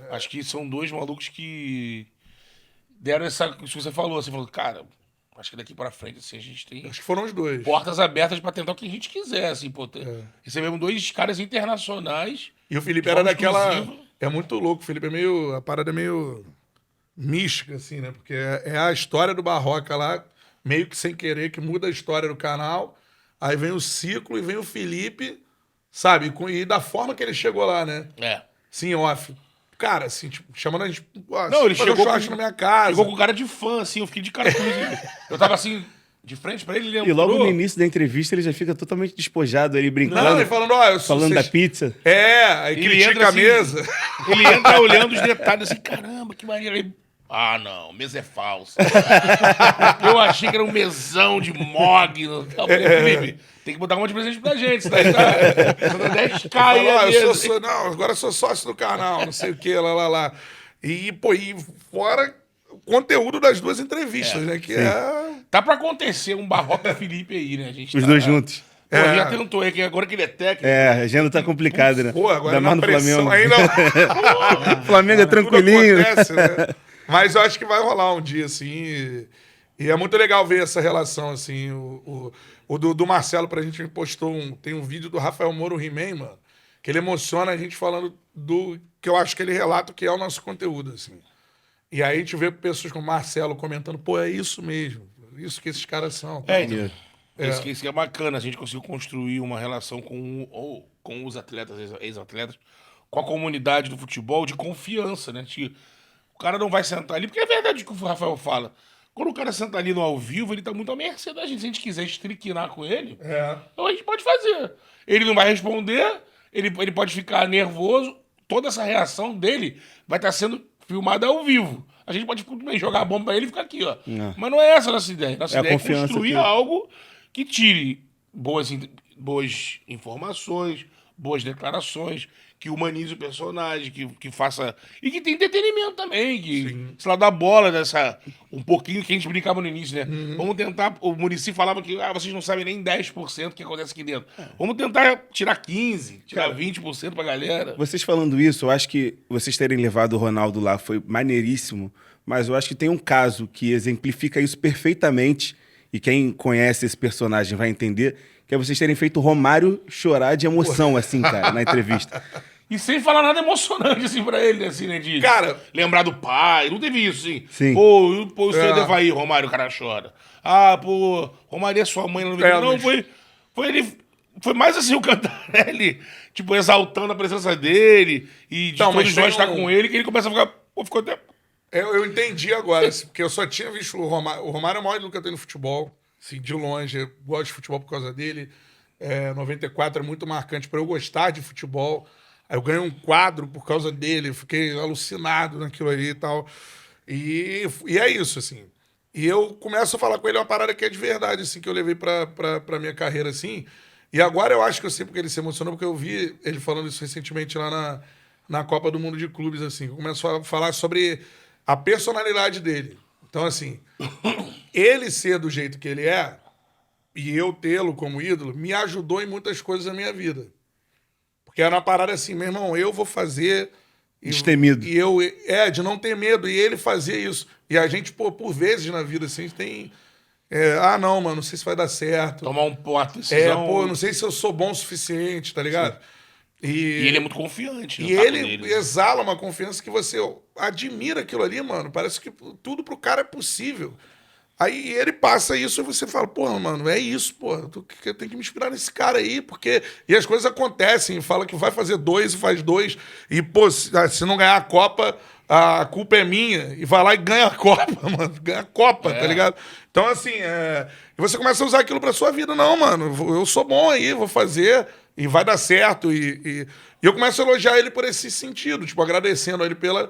Acho que são dois malucos que deram isso que você falou. Você falou, cara, acho que daqui pra frente, assim, a gente tem Acho que foram os dois. portas abertas pra tentar o que a gente quiser, assim, pô. Recebemos dois caras internacionais. E o Felipe de era forma daquela. exclusiva. É muito louco. O Felipe é meio. A parada é meio mística, assim, né? Porque é a história do Barroca lá, meio que sem querer, que muda a história do canal. Aí vem o ciclo e vem o Felipe, sabe? E da forma que ele chegou lá, né? Sim, off. Cara, assim, tipo, chamando a gente. Não, ele chegou churrasco na minha casa. Chegou com cara de fã, assim, eu fiquei de cara com ele. Eu tava assim, de frente pra ele, ele E logo entrou. no início da entrevista ele já fica totalmente despojado, ele brincando, Não, ele falando, ó, falando da pizza. Aí Ele critica entra a assim, mesa. Ele entra olhando os detalhes assim, caramba, que maneiro. Ah, não, mesa é falsa. Eu achei que era um mesão de Mog. Eu falei, Felipe, tem que botar um monte de presente pra gente, senão tá 10k aí a mesa. Não, agora eu sou sócio do canal, não sei o que, lá. E, pô, e fora o conteúdo das duas entrevistas, né? Que Tá pra acontecer um Barroca e Felipe aí, né? A gente Os tá, dois juntos. Pô, já tentou aí, que agora que ele é técnico. A agenda tá complicada, né? Pô, agora Ainda mais na no pressão Flamengo. aí, não. Flamengo é Tudo tranquilinho. acontece, né? Mas eu acho que vai rolar um dia, assim. E é muito legal ver essa relação, assim. O do Marcelo, pra gente, postou tem um vídeo do Rafael Moro, o He-Man, mano, que ele emociona a gente falando do que eu acho que ele relata que é o nosso conteúdo, assim. E aí a gente vê pessoas como o Marcelo comentando, pô, é isso mesmo. Isso que esses caras são. Então, isso que é bacana. A gente conseguiu construir uma relação com os atletas, ex-atletas, com a comunidade do futebol de confiança, né? O cara não vai sentar ali, porque é verdade o que o Rafael fala. Quando o cara senta ali no ao vivo, ele tá muito à mercê da gente. Se a gente quiser estriquinar com ele, então a gente pode fazer. Ele não vai responder, ele pode ficar nervoso. Toda essa reação dele vai estar sendo filmada ao vivo. A gente pode também jogar a bomba pra ele e ficar aqui, ó. Não. Mas não é essa a nossa ideia. Nossa ideia é confiança construir que- algo que tire boas informações, boas declarações, que humanize o personagem, que faça... E que tem entretenimento também, que, sei lá, dá bola dessa... Um pouquinho que a gente brincava no início, né? Vamos tentar... O Muricy falava que vocês não sabem nem 10% do que acontece aqui dentro. Vamos tentar tirar 15%, tirar 20% pra galera. Vocês falando isso, eu acho que vocês terem levado o Ronaldo lá foi maneiríssimo, mas eu acho que tem um caso que exemplifica isso perfeitamente, e quem conhece esse personagem vai entender, que é vocês terem feito o Romário chorar de emoção, assim, cara, na entrevista. E sem falar nada emocionante, assim, pra ele, assim, né? De Cara, lembrar do pai. Não teve isso, assim. Sim. Pô, o senhor deve ir, Romário, o cara chora. Ah, pô, Romário é sua mãe. Não, não mas- foi ele... Foi mais assim o Cantarelli, tipo, exaltando a presença dele e de Então, mas todos nós tem estar com ele, que ele começa a ficar... Pô, ficou até... Eu entendi agora, assim, porque eu só tinha visto o Romário. O Romário é o maior ídolo que eu tenho no futebol, assim, de longe. Eu gosto de futebol por causa dele. 94 é muito marcante para eu gostar de futebol. Aí eu ganhei um quadro por causa dele, fiquei alucinado naquilo ali e tal. E é isso, assim. E eu começo a falar com ele uma parada que é de verdade, assim, que eu levei pra minha carreira, assim. E agora eu acho que eu sei porque ele se emocionou, porque eu vi ele falando isso recentemente lá na Copa do Mundo de Clubes, assim. Começou a falar sobre a personalidade dele. Então, assim, ele ser do jeito que ele é, e eu tê-lo como ídolo, me ajudou em muitas coisas da minha vida. Porque era uma parada assim, meu irmão, eu vou fazer... Destemido. E eu, de não ter medo, e ele fazia isso. E a gente, pô, por vezes na vida, assim, a gente tem... não, mano, não sei se vai dar certo. Tomar uma decisão... Não sei se eu sou bom o suficiente, tá ligado? E ele é muito confiante. E ele exala uma confiança que você admira aquilo ali, mano. Parece que tudo pro cara é possível. Aí ele passa isso e você fala, porra, mano, é isso, porra. Eu tenho que me inspirar nesse cara aí, porque... E as coisas acontecem. Fala que vai fazer 2 e faz 2. E, pô, se não ganhar a Copa, a culpa é minha. E vai lá e ganha a Copa, mano. Ganha a Copa, tá ligado? Então, assim, e você começa a usar aquilo pra sua vida. Não, mano, eu sou bom aí, vou fazer... E vai dar certo. E eu começo a elogiar ele por esse sentido, tipo, agradecendo ele pela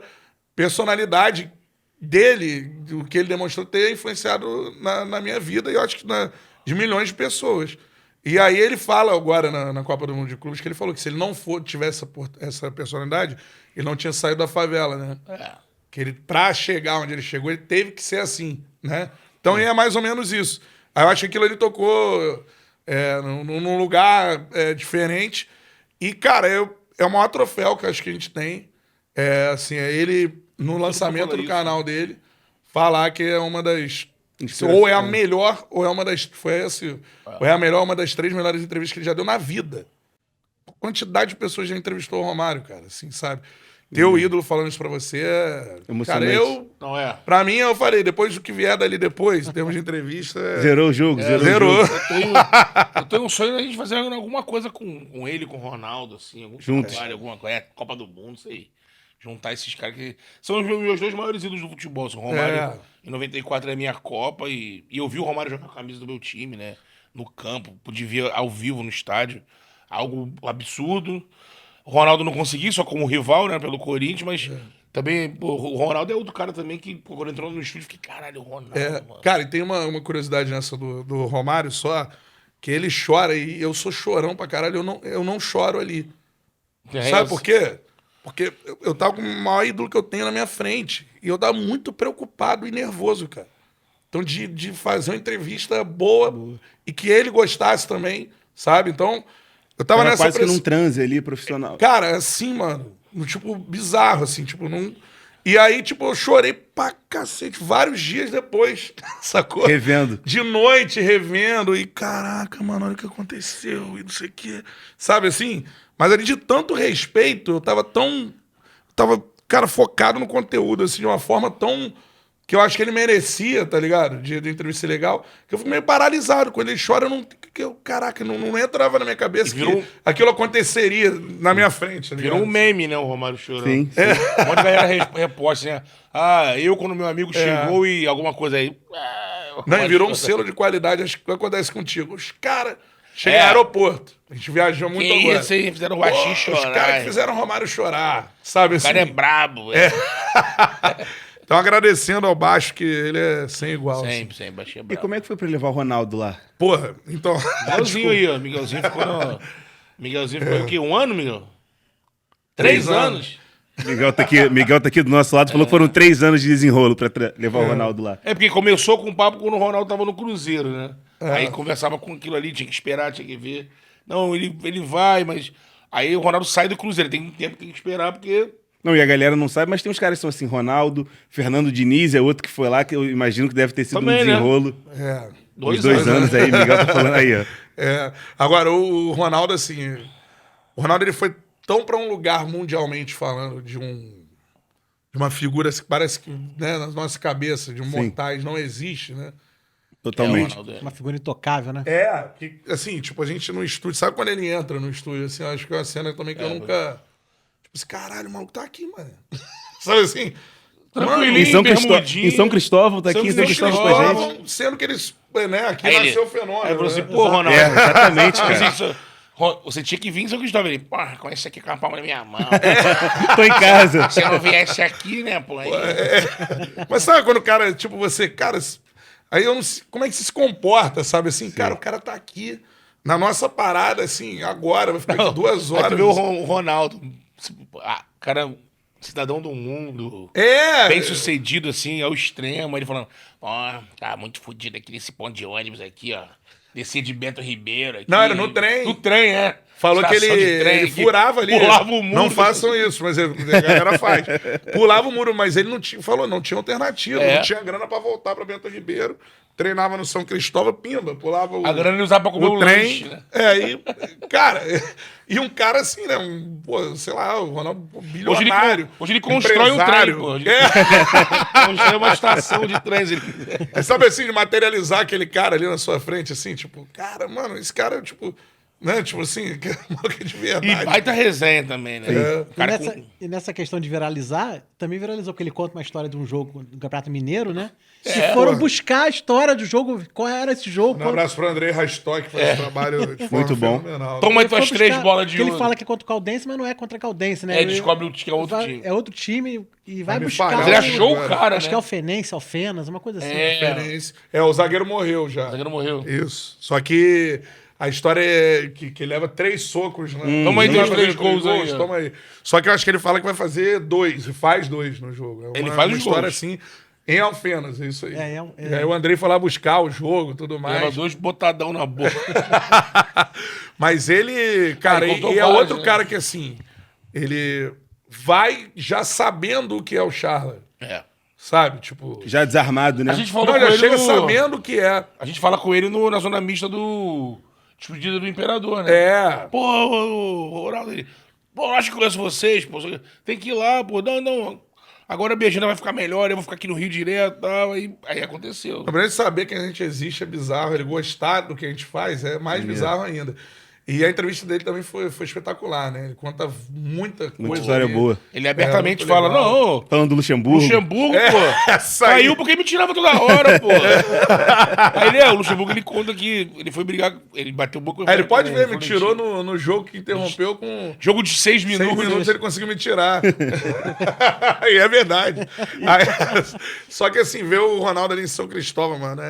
personalidade dele, o que ele demonstrou ter influenciado na minha vida, e eu acho que de milhões de pessoas. E aí ele fala agora na Copa do Mundo de Clubes, que ele falou que se ele não tivesse essa personalidade, ele não tinha saído da favela, né? Que ele, pra chegar onde ele chegou, ele teve que ser assim, né? Então é mais ou menos isso. Aí eu acho que aquilo ele tocou... num lugar diferente. E, cara, é o maior troféu que eu acho que a gente tem. É ele, no lançamento do canal dele, falar que é uma das... Ou é a melhor, ou é uma das... Ou é a melhor, uma das 3 melhores entrevistas que ele já deu na vida. A quantidade de pessoas já entrevistou o Romário, cara, assim, sabe? Ter o ídolo falando isso pra você Emocionante. Cara, Não é? pra mim, eu falei, depois do que vier dali depois, em termos de entrevista... Zerou o jogo, Zerou. o jogo. Eu tenho um sonho da gente fazer alguma coisa com ele, com o Ronaldo, assim, algum Juntos. trabalho, alguma coisa, Copa do Mundo, não sei. Juntar esses caras que são os meus 2 maiores ídolos do futebol. São o Romário, em 94 é a minha Copa, e eu vi o Romário jogar com a camisa do meu time, né? No campo, pude ver ao vivo no estádio. Algo absurdo. O Ronaldo não conseguiu, só como rival, né? Pelo Corinthians, mas Também, pô, o Ronaldo é outro cara também que, pô, quando entrou no estúdio, eu fiquei, caralho, o Ronaldo, mano. Cara, e tem uma curiosidade nessa do Romário só, que ele chora, e eu sou chorão pra caralho, eu não choro ali. Sabe por quê? Porque eu tava com o maior ídolo que eu tenho na minha frente. E eu tava muito preocupado e nervoso, cara. Então, de fazer uma entrevista boa e que ele gostasse também, sabe? Então, eu tava nessa quase que num transe ali, profissional. Cara, assim, mano, tipo, bizarro, assim, tipo, não... E aí, tipo, eu chorei pra cacete vários dias depois, sacou? Revendo. De noite, revendo, e caraca, mano, olha o que aconteceu, e não sei o quê. Sabe, assim? Mas ali de tanto respeito, eu tava, cara, focado no conteúdo, assim, de uma forma tão... que eu acho que ele merecia, tá ligado? De entrevista legal, que eu fico meio paralisado. Quando ele chora, caraca, não entrava na minha cabeça que aquilo aconteceria na minha frente, tá ligado? Virou um meme, né, o Romário chorando. Sim. Um monte de galera reposta, né? Ah, eu quando meu amigo chegou e alguma coisa aí... Não, e virou um selo de qualidade, acho que acontece contigo. Os caras chegam no aeroporto, a gente viajou muito Que agora. isso aí, fizeram o Baixinho chorar. Os caras que fizeram o Romário chorar, sabe assim? O cara é brabo. Então, agradecendo ao Baixo, que ele é sem igual. Sempre, sempre, Baixinho é E brabo. como é que foi pra levar o Ronaldo lá? Porra, então... Miguelzinho aí, ó. Miguelzinho ficou no... Miguelzinho ficou o quê? Um ano, Miguel? 3 anos. Miguel tá aqui do nosso lado, falou que foram 3 anos de desenrolo pra levar o Ronaldo lá. É porque começou com o papo quando o Ronaldo tava no Cruzeiro, né? Aí conversava com aquilo ali, tinha que esperar, tinha que ver. Não, ele vai, mas... Aí o Ronaldo sai do Cruzeiro, tem um tempo que tem que esperar, porque... Não, e a galera não sabe, mas tem uns caras que são assim, Ronaldo, Fernando Diniz é outro que foi lá, que eu imagino que deve ter sido Também, um né? desenrolo. É. Os 2 anos aí, Miguel tá falando aí, ó. Agora, o Ronaldo, assim... O Ronaldo, ele foi tão pra um lugar mundialmente falando de uma figura que parece que, né, na nossa cabeça, de um mortais, não existe, né? Totalmente. Uma figura intocável, né? Que, assim, tipo, a gente no estúdio... Sabe quando ele entra no estúdio? Assim, eu acho que é uma cena também que eu nunca... Tipo assim, caralho, o maluco tá aqui, mano. Sabe assim? Tranquilinho, Em São Cristóvão, tá aqui em São Cristóvão com a gente. Sendo que eles, né, aqui Aí nasceu o fenômeno. Aí falou assim, né? pô, Ronaldo... Exatamente, cara. Você tinha que vir em São Cristóvão. Ele, porra, com esse aqui com a palma na minha mão. Tô em casa. Se eu não viesse aqui, né, pô? Aí... Mas sabe quando o cara, tipo, você, cara... Aí eu não sei, como é que você se comporta, sabe? Assim, cara, o cara tá aqui na nossa parada, assim, agora, vai ficar aqui 2 horas. Aí tu vê o Ronaldo, cara, cidadão do mundo, É! bem sucedido, assim, ao extremo. Aí ele falando, ó, tá muito fodido aqui nesse ponto de ônibus aqui, ó. Descer de Bento Ribeiro aqui. Não, era no trem. No trem, é. Falou que Estação de trem ele aqui, furava ali. Pulava o muro. Não façam isso, mas a galera faz. Pulava o muro, mas ele não tinha, falou, não tinha alternativa, não tinha grana pra voltar pra Bento Ribeiro. Treinava no São Cristóvão, pimba, pulava o... A grana ele usava pra comer o trem. lanche, né? E, cara, e um cara assim, né, pô, sei lá, o Ronaldo bilionário. Hoje ele constrói um trem, pô. Hoje ele constrói uma estação de trens. Sabe assim, de materializar aquele cara ali na sua frente, assim, tipo, cara, mano, esse cara, tipo, né, tipo assim, que é de verdade. E baita resenha também, né? O cara E nessa questão de viralizar, também viralizou, porque ele conta uma história de um jogo do Campeonato Mineiro, né? E foram buscar a história do jogo, qual era esse jogo. Um abraço pro Andrei Rastock, que faz esse trabalho de forma Muito bom. fenomenal. Toma aí Ele foi tuas 3 buscar- bolas de porque ouro. ele fala que é contra o Caldense, mas não é contra o Caldense, né? Ele Descobre que é outro time. É outro time e vai me buscar. falhar, Ele Não, achou cara. o cara, Acho né? que é Alfenense, Alfenas, uma coisa assim. O zagueiro morreu já. O zagueiro morreu. Isso. Só que a história é que ele leva 3 socos, né? Toma aí Não teus vai fazer 3 gols aí, ó. Toma aí. Só que eu acho que ele fala que vai fazer 2, e faz 2 no jogo. Ele faz uma os história gols. assim, em Alfenas, é isso aí. É. E aí o Andrei foi lá buscar o jogo e tudo mais. Leva 2 botadão na boca. Mas ele, cara, Ele contou e é vários, outro né? cara que assim, ele vai já sabendo o que é o Charla, É. sabe? Tipo, Já desarmado, né? A gente falou não, com já ele chega no... sabendo o que é. A gente fala com ele na zona mista do despedida do Imperador, né? É. Pô, o Ronaldo, ele... Pô, eu acho que conheço vocês, pô. Tem que ir lá, pô. Não. Agora a Beijana vai ficar melhor, eu vou ficar aqui no Rio direto e tal. Aí aconteceu. Pra ele saber que a gente existe é bizarro, ele gostar do que a gente faz é mais bizarro ainda. E a entrevista dele também foi espetacular, né? Ele conta muita coisa. Muita história ali. boa. Ele abertamente muito fala, legal. não, Falando do Luxemburgo. Luxemburgo, pô, essa aí. caiu porque me tirava toda hora, pô. Aí o Luxemburgo, ele conta que ele foi brigar, ele bateu um pouco... Ele pode ver, me tirou no jogo que interrompeu com... Jogo de 6 6 minutos. minutos ele conseguiu me tirar. E é verdade. Aí, só que assim, ver o Ronaldo ali em São Cristóvão, mano,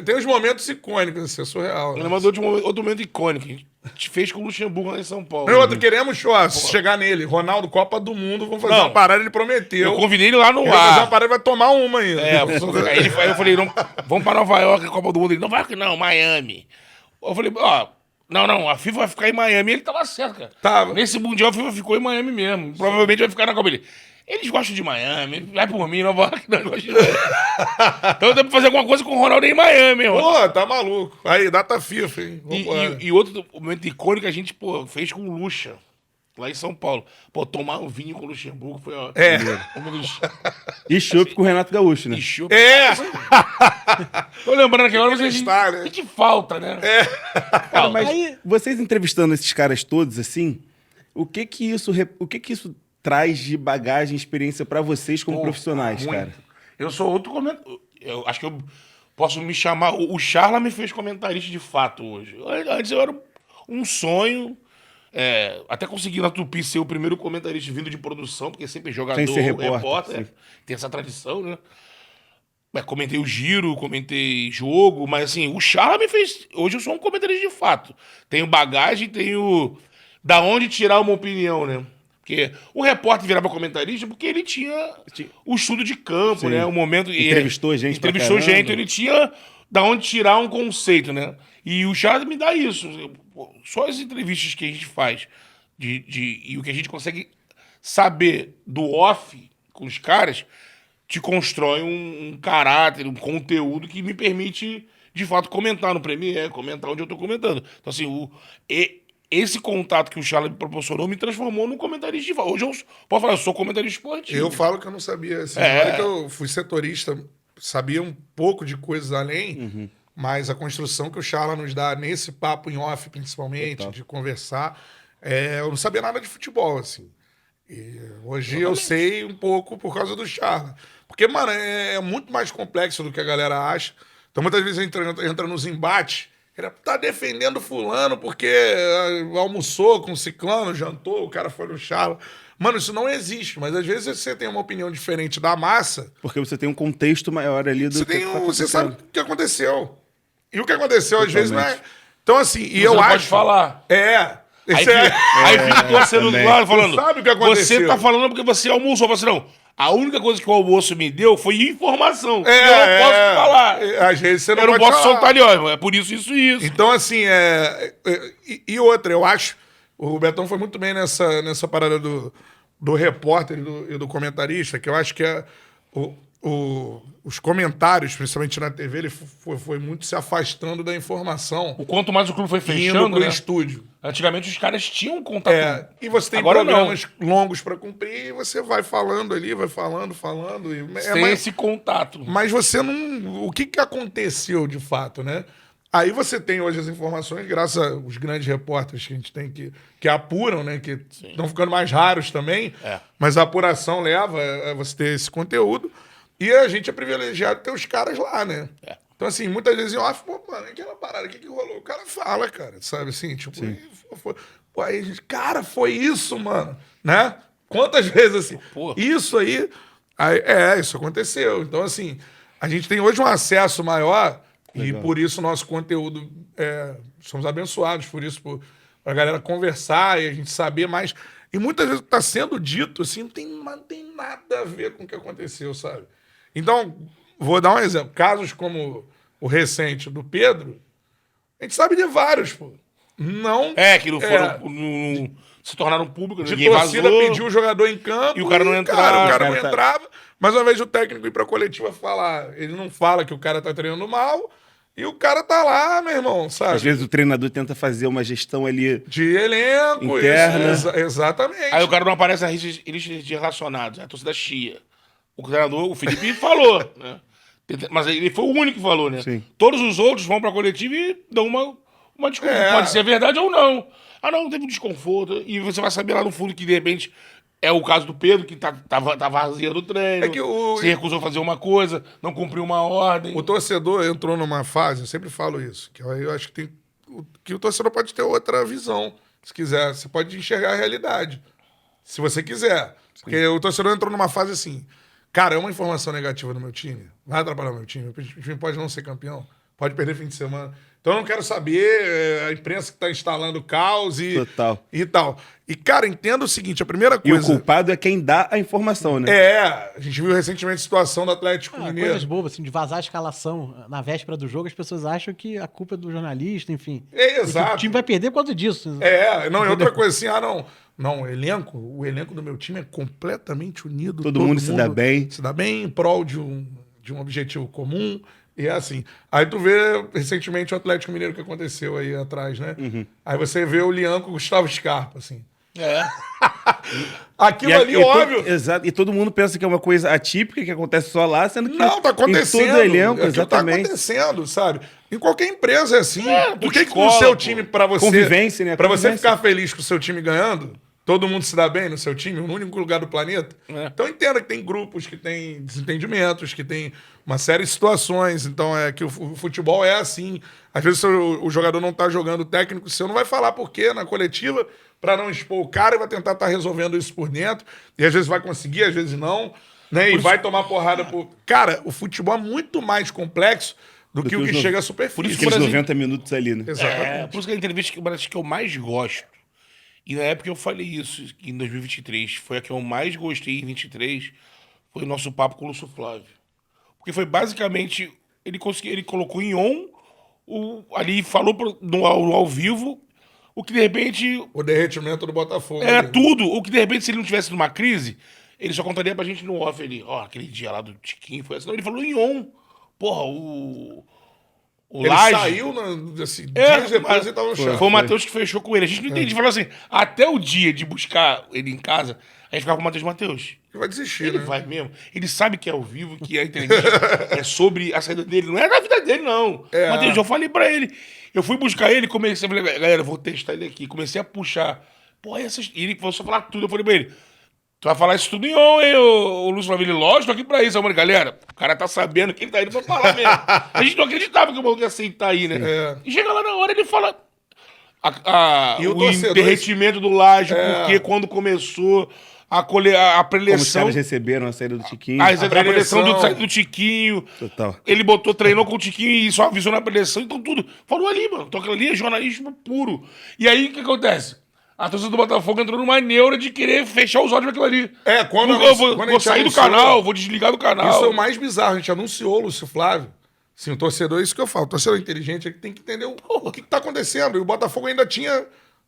tem uns momentos icônicos, assim, é surreal. Ele Né? mandou outro momento icônico. A gente fez com o Luxemburgo lá em São Paulo. E outro, queremos chegar nele. Ronaldo, Copa do Mundo, vamos fazer Não. uma parada, ele prometeu. Eu convidei ele lá no Ele vai fazer uma ar. parada e vai tomar uma ainda. Aí eu falei, não, vamos pra Nova York, a Copa do Mundo. Ele, não vai aqui não, Miami. Eu falei, ó, não, a FIFA vai ficar em Miami. Ele tava certo, cara. Tava. Nesse Mundial a FIFA ficou em Miami mesmo. Provavelmente vai ficar na Copa. Eles gostam de Miami, vai por mim, Nova York não gosta de Miami. Então eu tenho que fazer alguma coisa com o Ronaldo em Miami, irmão. Pô, tá maluco. Aí, data FIFA, hein? Vambora. E outro momento icônico que a gente, fez com o Lucha, lá em São Paulo. Pô, tomar um vinho com o Luxemburgo foi, ó. É. Um dos... E chopp com o Renato Gaúcho, né? Ixi, Tô lembrando aquela hora, vocês Está, né? que falta, né? Cara, mas Aí- vocês entrevistando esses caras todos, assim, o que que isso traz de bagagem, experiência pra vocês como profissionais, Muito. cara? Eu sou outro comentarista. Eu acho que eu posso me chamar. O Charla me fez comentarista de fato hoje. Antes eu era um sonho. Até consegui na Tupi ser o primeiro comentarista vindo de produção, porque sempre jogador, Sem ser repórter, sim. tem essa tradição, né? Comentei o giro, comentei jogo, mas assim, o Charla me fez. Hoje eu sou um comentarista de fato. Tenho bagagem, tenho da onde tirar uma opinião, né? Porque o repórter virava comentarista porque ele tinha o estudo de campo, Sim. né? O momento. Entrevistou gente pra Entrevistou caramba. gente, ele tinha da onde tirar um conceito, né? E o Charla me dá isso. Só as entrevistas que a gente faz e o que a gente consegue saber do off com os caras te constrói um caráter, um conteúdo que me permite, de fato, comentar no Premiere, comentar onde eu tô comentando. Então, assim, esse contato que o Charla me proporcionou me transformou num comentarista de fato. Hoje eu posso falar, eu sou comentarista esportivo. Eu falo que eu não sabia. Assim, na hora que eu fui setorista, sabia um pouco de coisas além, mas a construção que o Charla nos dá nesse papo em off, principalmente, Total. de conversar, eu não sabia nada de futebol, assim. E hoje eu sei um pouco por causa do Charla. Porque, mano, é muito mais complexo do que a galera acha. Então, muitas vezes entra nos embates, ele tá defendendo fulano porque almoçou com ciclano, jantou, o cara foi no Charla. Mano, isso não existe, mas às vezes você tem uma opinião diferente da massa, Porque você tem um contexto maior ali do que tá você sabe acontecendo. o que aconteceu. E o que aconteceu, às vezes, não é... Então, assim, e Você eu não acho... pode falar. Aí Isso fica o torcedor do também. lado falando. Você sabe o que aconteceu. Você tá falando porque você almoçou. Você não. A única coisa que o almoço me deu foi informação. eu não posso falar. Às vezes você não Eu não pode posso falar. soltar ali, ó. É por isso, isso e isso. Então, assim, e outra, eu acho... O Betão foi muito bem nessa parada do repórter e do comentarista, que eu acho que os comentários, principalmente na TV, ele foi muito se afastando da informação. O quanto mais o clube foi Indo fechando, pro né? estúdio. Antigamente os caras tinham contato. E você tem Agora programas longos para cumprir e você vai falando ali, vai falando. Tem esse contato. Mas você não... O que aconteceu de fato, né? Aí você tem hoje as informações, graças aos grandes repórteres que a gente tem que apuram, né? Que estão ficando mais raros também. Mas a apuração leva a você ter esse conteúdo. E a gente é privilegiado ter os cares lá, né? Então, assim, muitas vezes em off, pô, mano, aquela parada, o que rolou? O cara fala, cara, sabe assim? Tipo, pô, aí a gente, cara, foi isso, mano, né? Quantas vezes assim? Pô. Isso aí, isso aconteceu. Então, assim, a gente tem hoje um acesso maior e por isso nosso conteúdo, somos abençoados por isso, pra galera conversar e a gente saber mais. E muitas vezes o que está sendo dito, assim, não tem nada a ver com o que aconteceu, sabe? Então, vou dar um exemplo. Casos como o recente do Pedro, a gente sabe de vários, pô. Não. Que não foram. Não se tornaram públicos, De ninguém torcida vazou. pediu o jogador em campo. E o cara não O entrava. cara não O cara tá- entrava. Mas ao invés do técnico ir pra coletiva falar, ele não fala que o cara tá treinando mal. E o cara tá lá, meu irmão, sabe? Às vezes o treinador tenta fazer uma gestão ali. De elenco. Interna. Exatamente. Aí o cara não aparece na lista de relacionados, a torcida chia. O treinador, o Felipe, falou, né? Mas ele foi o único que falou, né? Sim. Todos os outros vão pra coletiva e dão uma desculpa. Pode ser verdade ou não. Ah, não, teve um desconforto. E você vai saber lá no fundo que, de repente, é o caso do Pedro, que tá vazia do treino. É que se recusou a fazer uma coisa, não cumpriu uma ordem. O torcedor entrou numa fase, eu sempre falo isso, que eu acho que o torcedor pode ter outra visão. Se quiser, você pode enxergar a realidade. Se você quiser. Porque o torcedor entrou numa fase assim, cara, é uma informação negativa no meu time, vai atrapalhar o meu time, o time pode não ser campeão, pode perder fim de semana. Então eu não quero saber a imprensa que tá instalando caos e tal. E, cara, entenda o seguinte, a primeira coisa... E o culpado é quem dá a informação, né? A gente viu recentemente a situação do Atlético Mineiro. Coisas bobas, assim, de vazar a escalação na véspera do jogo, as pessoas acham que a culpa é do jornalista, enfim. Exato. O time vai perder por causa disso. Não, e outra coisa assim, não, o elenco do meu time é completamente unido. Todo mundo se dá bem. Se dá bem em prol de um objetivo comum. E é assim. Aí tu vê recentemente o Atlético Mineiro que aconteceu aí atrás, né? Aí você vê o Lian com o Gustavo Scarpa, assim. Aquilo ali, óbvio. Exato. E todo mundo pensa que é uma coisa atípica que acontece só lá, sendo que não, tá acontecendo. Em todo elenco, exatamente. Tá acontecendo, sabe? Em qualquer empresa é assim. Por que escola, no seu time, pra você... Convivência, né? Pra você ficar feliz com o seu time ganhando, todo mundo se dá bem no seu time, no único lugar do planeta. Então entenda que tem grupos que tem desentendimentos, que tem uma série de situações. Então é que o futebol é assim. Às vezes o jogador não tá jogando, o técnico seu não vai falar por quê na coletiva para não expor o cara e vai tentar estar resolvendo isso por dentro. E às vezes vai conseguir, às vezes não. Né? E vai tomar porrada por... Cara, o futebol é muito mais complexo do que o que chega à superfície. Por isso que aqueles 90 minutos ali, né? Exatamente. Por isso que a entrevista que eu mais gosto, e na época eu falei isso, em 2023, foi a que eu mais gostei em 23, foi o nosso papo com o Lúcio Flávio. Porque foi basicamente, ele colocou em ali falou ao vivo, o que de repente... O derretimento do Botafogo. Era tudo, o que de repente se ele não tivesse numa crise, ele só contaria pra gente no off ali, aquele dia lá do Tiquinho, foi assim, não, ele falou em porra, o ele Laje... saiu, assim, dias depois ele tava no chão. Foi o Matheus que fechou com ele. A gente não entende. Falou assim, até o dia de buscar ele em casa, a gente ficava com o Matheus. Ele vai desistir, Ele né? vai mesmo. Ele sabe que é ao vivo, que a entrevista é sobre a saída dele. Não é da vida dele, não. Matheus, eu falei pra ele. Eu fui buscar ele, comecei a falar, galera, eu vou testar ele aqui. Comecei a puxar. Pô, ele começou a falar tudo. Eu falei pra ele, tu vai falar isso tudo em hein, o Lúcio Flávio? Ele, lógico, tô aqui pra isso. Eu falei, galera, o cara tá sabendo que ele tá indo pra falar mesmo. A gente não acreditava que o maluco ia aceitar aí, né? E chega lá na hora, ele fala... E o derretimento do Laje, porque quando começou a preleção... Como os caras receberam a saída do Tiquinho. A preleção do Tiquinho. Total. Ele treinou com o Tiquinho e só avisou na preleção. Então tudo. Falou ali, mano. Então aquilo ali é jornalismo puro. E aí, o que acontece? A torcida do Botafogo entrou numa neura de querer fechar os olhos naquilo ali. Quando eu vou sair do canal, vou desligar do canal. Isso é o mais bizarro. A gente anunciou o Lúcio Flávio. Sim, o torcedor, é isso que eu falo. O torcedor inteligente, ele tem que entender o que tá acontecendo. E o Botafogo ainda tinha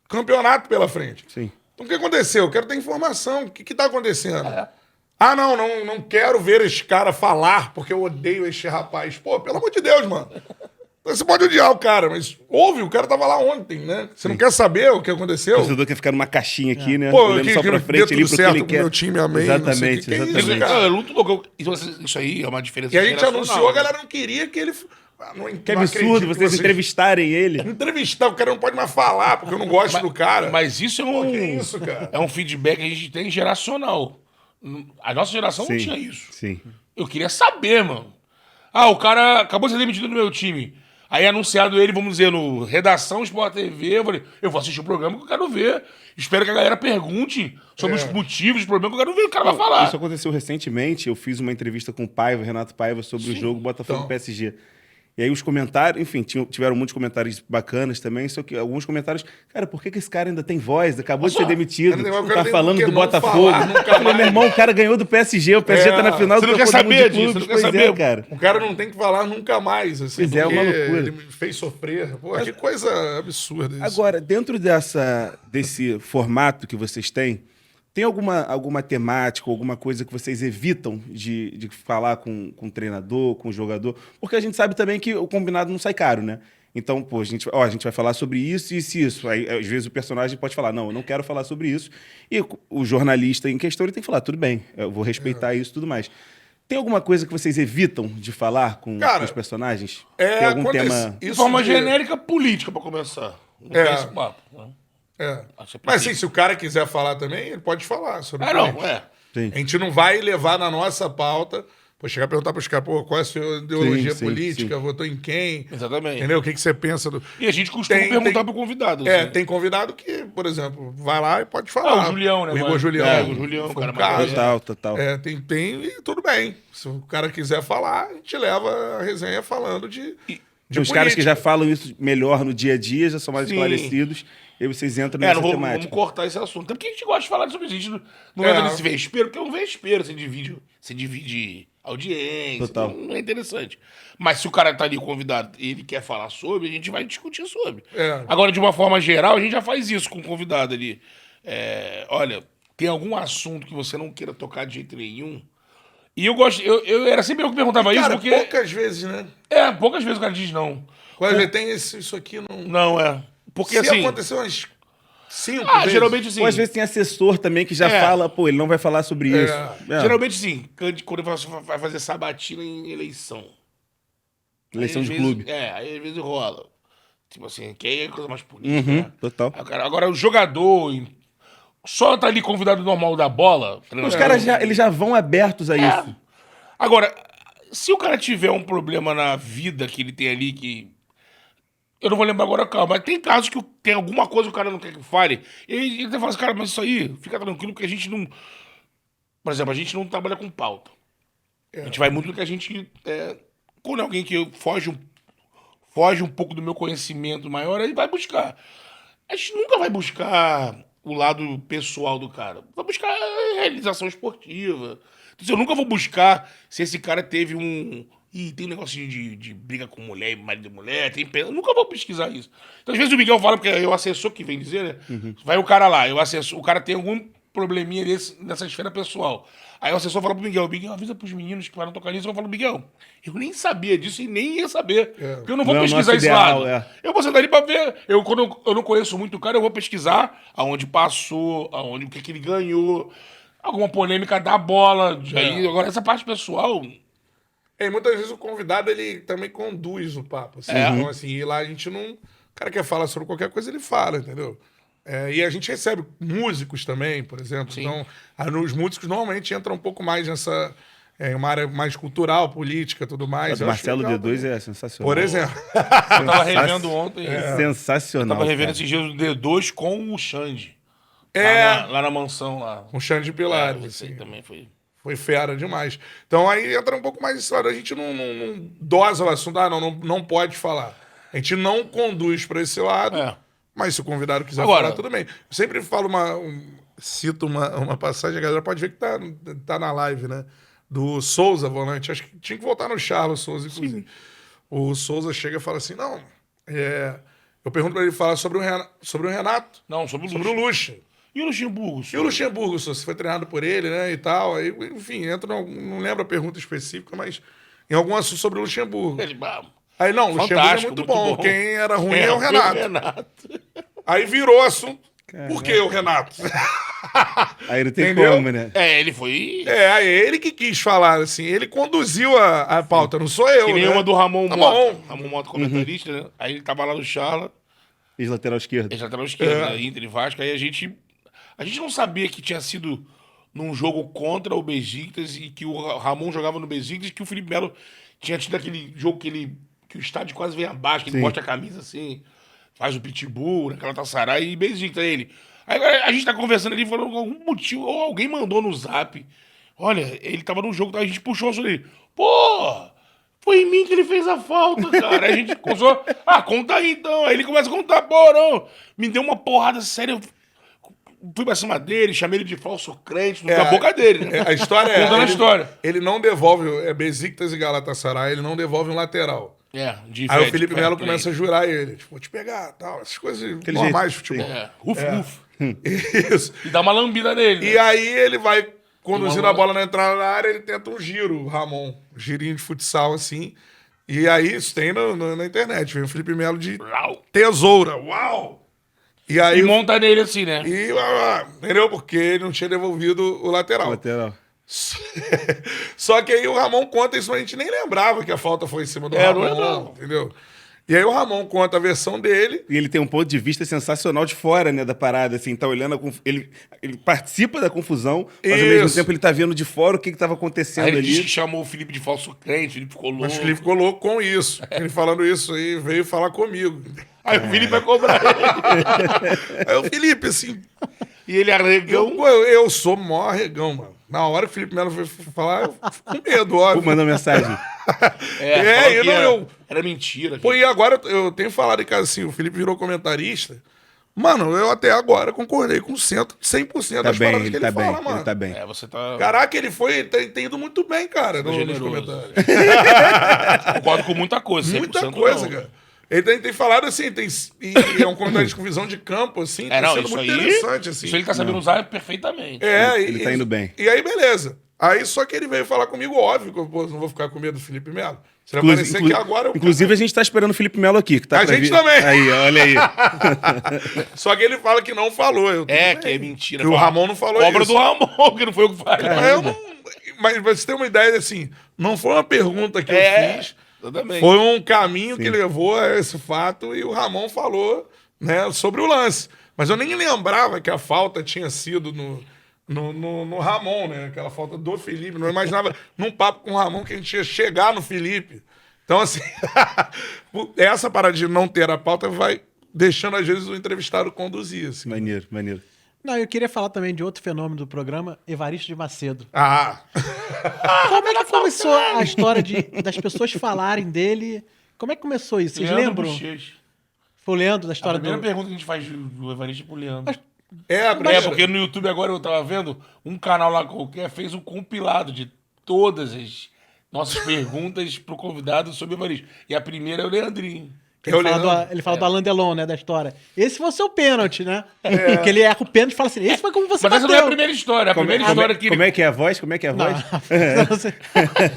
campeonato pela frente. Sim. Então o que aconteceu? Eu quero ter informação. O que tá acontecendo? Não quero ver esse cara falar porque eu odeio este rapaz. Pô, pelo amor de Deus, mano. Você pode odiar o cara, mas ouve, o cara tava lá ontem, né? Você não quer saber o que aconteceu? O torcedor quer ficar numa caixinha aqui, né? Pô, olhando só pra frente ali pro que ele quer. Meu time, amém. Exatamente, exatamente. Isso aí é uma diferença. E a gente anunciou, a galera não queria que ele... Que absurdo vocês entrevistarem ele. Entrevistar, o cara não pode mais falar, porque eu não gosto do cara. Mas isso é que isso, cara? É um feedback que a gente tem geracional. A nossa geração não tinha isso. Sim. Eu queria saber, mano. O cara acabou de ser demitido do meu time. Aí anunciado ele, vamos dizer, no Redação Sport TV, eu falei, eu vou assistir o programa que eu quero ver. Espero que a galera pergunte sobre os motivos do problema que eu quero ver, o cara vai falar. Isso aconteceu recentemente, eu fiz uma entrevista com o Paiva, Renato Paiva, sobre o jogo Botafogo-PSG. E aí os comentários, enfim, tiveram muitos comentários bacanas também, só que alguns comentários, cara, por que esse cara ainda tem voz? Acabou de ser demitido, tá falando do Botafogo. Eu falei, meu irmão, o cara ganhou do PSG, o PSG tá na final do Campeonato Mundial de Clubes. Você não quer saber, cara. O cara não tem que falar nunca mais, assim, pois é, uma loucura. Ele me fez sofrer. Pô, que coisa absurda isso. Agora, dentro desse formato que vocês têm, tem alguma temática, alguma coisa que vocês evitam de falar com o treinador, com o jogador? Porque a gente sabe também que o combinado não sai caro, né? Então, pô, a gente vai falar sobre isso e isso. Aí, às vezes, o personagem pode falar, não, eu não quero falar sobre isso. E o jornalista em questão, ele tem que falar, tudo bem, eu vou respeitar isso e tudo mais. Tem alguma coisa que vocês evitam de falar com Cara, os personagens? É, Tem algum acontece. tema... De Isso forma de- genérica, política, pra começar. Não tem esse papo. Né? É. Acho que Mas tem. assim, se o cara quiser falar também, ele pode falar sobre Não, política. Sim. A gente não vai levar na nossa pauta, pô, chegar a perguntar para os caras, pô, qual é a sua ideologia Sim, sim, política, votou em quem? Exatamente. Entendeu? O que você pensa do. E a gente costuma Tem- perguntar tem- pro convidado. É, assim. tem convidado que, por exemplo, vai lá e pode falar. O Julião, né? O Igor mano? Julião. É, o Julião, foi cara um caso. maravilhoso. Total. É, tem e tudo bem. Se o cara quiser falar, a gente leva a resenha falando de Tem os caras que política. já falam isso melhor no dia a dia, já são mais Sim. esclarecidos, e aí vocês entram É, nessa não vamos temática. cortar esse assunto. Até porque a gente gosta de falar sobre isso. A gente não É. entra nesse vespeiro, porque é um vespeiro. Você divide audiência. Total. Não é interessante. Mas se o cara tá ali convidado e ele quer falar sobre, a gente vai discutir sobre. É. Agora, de uma forma geral, a gente já faz isso com o convidado ali. Olha, tem algum assunto que você não queira tocar de jeito nenhum? E eu gosto. Eu era sempre eu que perguntava Cara, isso, porque. poucas vezes, né? Poucas vezes o cara diz não. Quando ele tem isso aqui, não. Não, é. Porque Se assim. aconteceu umas 5 vezes. Geralmente assim. Ou às vezes tem assessor também que já É. fala, pô, ele não vai falar sobre isso. É. Geralmente sim, quando você vai fazer sabatina em eleição. Eleição Aí, de às vezes- clube. Aí às vezes rola. Tipo assim, que aí é coisa mais política, né? Total. Aí agora o jogador só tá ali convidado normal da bola. Os caras eles já vão abertos a É. isso. Agora, se o cara tiver um problema na vida que ele tem ali que. Eu não vou lembrar agora, calma, mas tem casos que tem alguma coisa que o cara não quer que fale. E ele até fala assim, cara, mas isso aí, fica tranquilo, porque a gente não. Por exemplo, a gente não trabalha com pauta. A gente vai muito no que a gente. Quando é alguém que foge um pouco do meu conhecimento maior, ele vai buscar. A gente nunca vai buscar o lado pessoal do cara. Vai buscar a realização esportiva. Então, eu nunca vou buscar se esse cara teve um. Ih, tem um negocinho de briga com mulher e marido de mulher. Eu nunca vou pesquisar isso. Então, às vezes o Miguel fala, porque é o assessor que vem dizer, né? Vai o cara lá, o cara tem algum probleminha nessa esfera pessoal. Aí o assessor fala pro Miguel, avisa pros meninos que vão tocar nisso. Eu falo, Miguel, eu nem sabia disso e nem ia saber. Porque eu não vou Não é o pesquisar nosso esse ideal, lado. é. Eu vou sentar ali pra ver. Quando eu não conheço muito o cara, eu vou pesquisar aonde passou, o que ele ganhou, alguma polêmica da bola. Aí, agora, essa parte pessoal. E muitas vezes o convidado, ele também conduz o papo. Assim. Então, assim, e lá a gente não. O cara quer falar sobre qualquer coisa, ele fala, entendeu? E a gente recebe músicos também, por exemplo. Sim. Então, os músicos normalmente entram um pouco mais nessa. Uma área mais cultural, política tudo mais. O Eu acho Marcelo legal D2 também. é sensacional. Por exemplo. Eu tava revendo ontem. Sensacional. Tava revendo cara. esses dias o D2 com o Xande. Lá na mansão lá. Com Xande de Pilares. Esse aí assim. também foi. Foi fera demais. Então aí entra um pouco mais isso. A gente não dosa o assunto. Não pode falar. A gente não conduz para esse lado. Mas se o convidado quiser falar, tudo bem. Eu sempre falo cito uma passagem, a galera pode ver que tá na live, né? Do Souza, volante. Acho que tinha que voltar no Charles Souza, inclusive. O Souza chega e fala assim, não, eu pergunto para ele falar sobre o Renato. Não, sobre o Sobre o Luxo. Lucha. E o Luxemburgo? E o Luxemburgo, se foi treinado por ele, né, e tal. Aí, enfim, não lembro a pergunta específica, mas em algum assunto sobre o Luxemburgo. Ele, Aí, não, o Luxemburgo é fantástico, muito muito bom. bom. Quem era ruim é o Renato. Renato. Aí virou assunto. Por que o Renato? Aí não tem Entendeu? como, né? Ele foi. Aí ele que quis falar, assim. Ele conduziu a pauta, não sou eu, Que nem né? uma do Ramon Tá Mota. bom. Ramon Mota, comentarista, né? Aí ele tava lá no Charla, Ex-lateral esquerdo. ele já tava na esquerda, né? Inter e Vasco. Aí a gente não sabia que tinha sido num jogo contra o Besiktas e que o Ramon jogava no Besiktas e que o Felipe Melo tinha tido aquele jogo que o estádio quase vem abaixo, que ele Sim. mostra a camisa assim, faz o pitbull, naquela Taçaray e Besiktas, ele. Aí agora a gente tá conversando ali, falando com algum motivo, ou alguém mandou no zap. Olha, ele tava no jogo, a gente puxou isso ali. Pô, foi em mim que ele fez a falta, cara. Aí a gente começou, conta aí então. Aí ele começa a contar, pô, não. Me deu uma porrada séria. Eu fui pra cima dele, chamei ele de falso crente, da boca dele, né? A história Contando a história. Ele não devolve, Besiktas e Galatasaray, ele não devolve um lateral. Aí o Felipe Melo começa a jurar ele, tipo, vou te pegar, tal, essas coisas normais de futebol. Ruf. Isso. E dá uma lambida nele. E né? aí ele vai conduzindo Uma- a bola na entrada da área, ele tenta um giro, o Ramon, um girinho de futsal assim. E aí isso tem na internet, vem o Felipe Melo de Lau. tesoura, uau! E aí E monta nele assim, né? entendeu? Porque ele não tinha devolvido o lateral. Lateral. Só que aí o Ramon conta isso, mas a gente nem lembrava que a falta foi em cima do não Ramon, lembrava. entendeu? E aí o Ramon conta a versão dele. E ele tem um ponto de vista sensacional de fora, né, da parada, assim, tá olhando, ele participa da confusão, mas ao mesmo Isso. tempo ele tá vendo de fora o que tava acontecendo Aí ele ali. disse que chamou o Felipe de falso crente, o Felipe ficou louco. Mas o Felipe ficou louco com isso. Ele falando isso aí, veio falar comigo. Aí o Felipe vai cobrar ele. Aí o Felipe, assim, E ele arregão. eu sou mó arregão, mano. Na hora que o Felipe Melo foi falar, eu fico com medo, óbvio. Mandou mensagem. Falou eu que não, era, eu- era mentira. Pô, e agora eu tenho falado em casa assim, o Felipe virou comentarista. Mano, eu até agora concordei com 100% Tá das bem, paradas que ele tá ele bem, fala, mano. ele tá bem. Você tá. Caraca, ele tem ido muito bem, cara, nos generoso. comentários. Concordo com muita coisa. 100% Muita coisa, não. cara. Ele tem falado assim, e é um comentarista com visão de campo, assim, tá Não, sendo isso muito aí. interessante, assim. Isso ele tá sabendo usar perfeitamente. Ele tá indo bem. E aí, beleza. Aí só que ele veio falar comigo, óbvio, que eu pô, não vou ficar com medo do Felipe Melo. Se ele aparecer que agora eu... Inclusive, a gente tá esperando o Felipe Melo aqui. Que tá A pra gente vir. também. Aí, olha aí. Só que ele fala que não falou. Eu, Que é mentira. Que o Ramon não falou Obra isso. do Ramon, que não foi o que falei. Mas eu não... Mas você tem uma ideia, assim, não foi uma pergunta que eu fiz, Exatamente. foi um caminho que levou a esse fato e o Ramon falou, né, sobre o lance. Mas eu nem lembrava que a falta tinha sido no Ramon, né? Aquela falta do Felipe. Não imaginava, num papo com o Ramon, que a gente ia chegar no Felipe. Então, assim, essa parada de não ter a pauta vai deixando, às vezes, o entrevistado conduzir. Assim. Maneiro, maneiro. Não, eu queria falar também de outro fenômeno do programa, Evaristo de Macedo. Ah, Como é que começou a história das pessoas falarem dele? Como é que começou isso? Vocês Leandro lembram? Bochecha. Foi o Leandro da A história primeira do... pergunta que a gente faz do Evaristo pro Leandro. é a É, primeira. porque no YouTube agora eu tava vendo, um canal lá qualquer fez um compilado de todas as nossas perguntas pro convidado sobre o Evaristo. E a primeira é o Leandrinho. Ele fala do Alain Delon, né, da história. Esse foi o seu pênalti, né? Porque ele erra o pênalti e fala assim, esse foi como você Mas essa bateu. não é a primeira história. A primeira história que Como ele... é que é a voz? Como é que é a voz?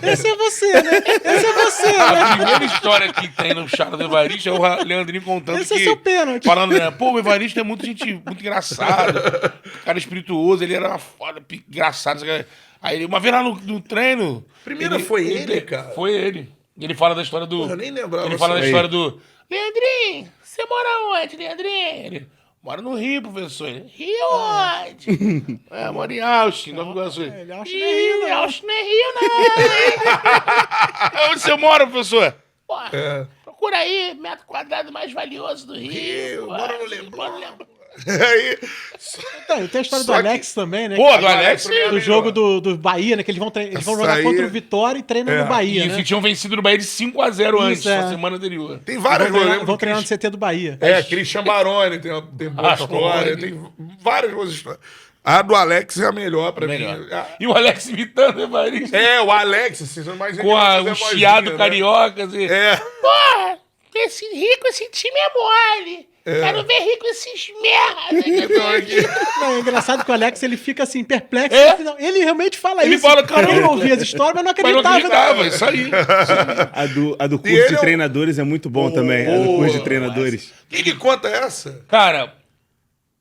Esse é você, né? Esse é você, A né? primeira história que tem no chat do Evaristo é o Leandrinho contando Esse que... é seu pênalti. Falando, né? Pô, o Evaristo é muito muito engraçado. Cara espirituoso, ele era uma foda, engraçado. Aí uma vez lá no treino... Primeiro foi ele, cara? Foi ele. Ele fala da história do... Porra, eu nem lembrava Ele fala da disso história do... Leandrinho, você mora onde, Leandrinho? Ele... Mora no Rio, professor. Ele, Rio onde? Mora em Austin, Nova Iguaçu. Ele, Austin não é Rio, não. Austin não é Rio, não. Onde você mora, professor? Pô, procura aí, metro quadrado mais valioso do Rio. Mora no Pô, Leblon. mora no Leblon. Aí, Tem a história do Só que- Alex também, né? Pô, do Alex... Do jogo do Bahia, né? Que eles vão jogar aí- contra o Vitória e treinam no Bahia, Isso, né? e tinham vencido no Bahia de 5-0 antes, Isso, é. na semana anterior. tem várias Vão treinar no CT do Bahia. Christian Baroni tem boa história, Baroni. tem várias boas histórias. A do Alex é a melhor pra Melhor. mim. E o Alex imitando o Evaristo. O Alex, assim, mais Com o chiado carioca. Assim. Porra, esse rico, esse time é mole. Quero ver rico esses merda. Não, é engraçado que o Alex ele fica assim, perplexo. É? no final. Ele realmente fala Ele isso. fala, caramba. Ele ouvia as histórias, mas não Mas não acreditava. acreditava, isso aí. A do E curso ele de é o- treinadores é muito bom também. A do curso de treinadores. Quem que conta essa? Cara,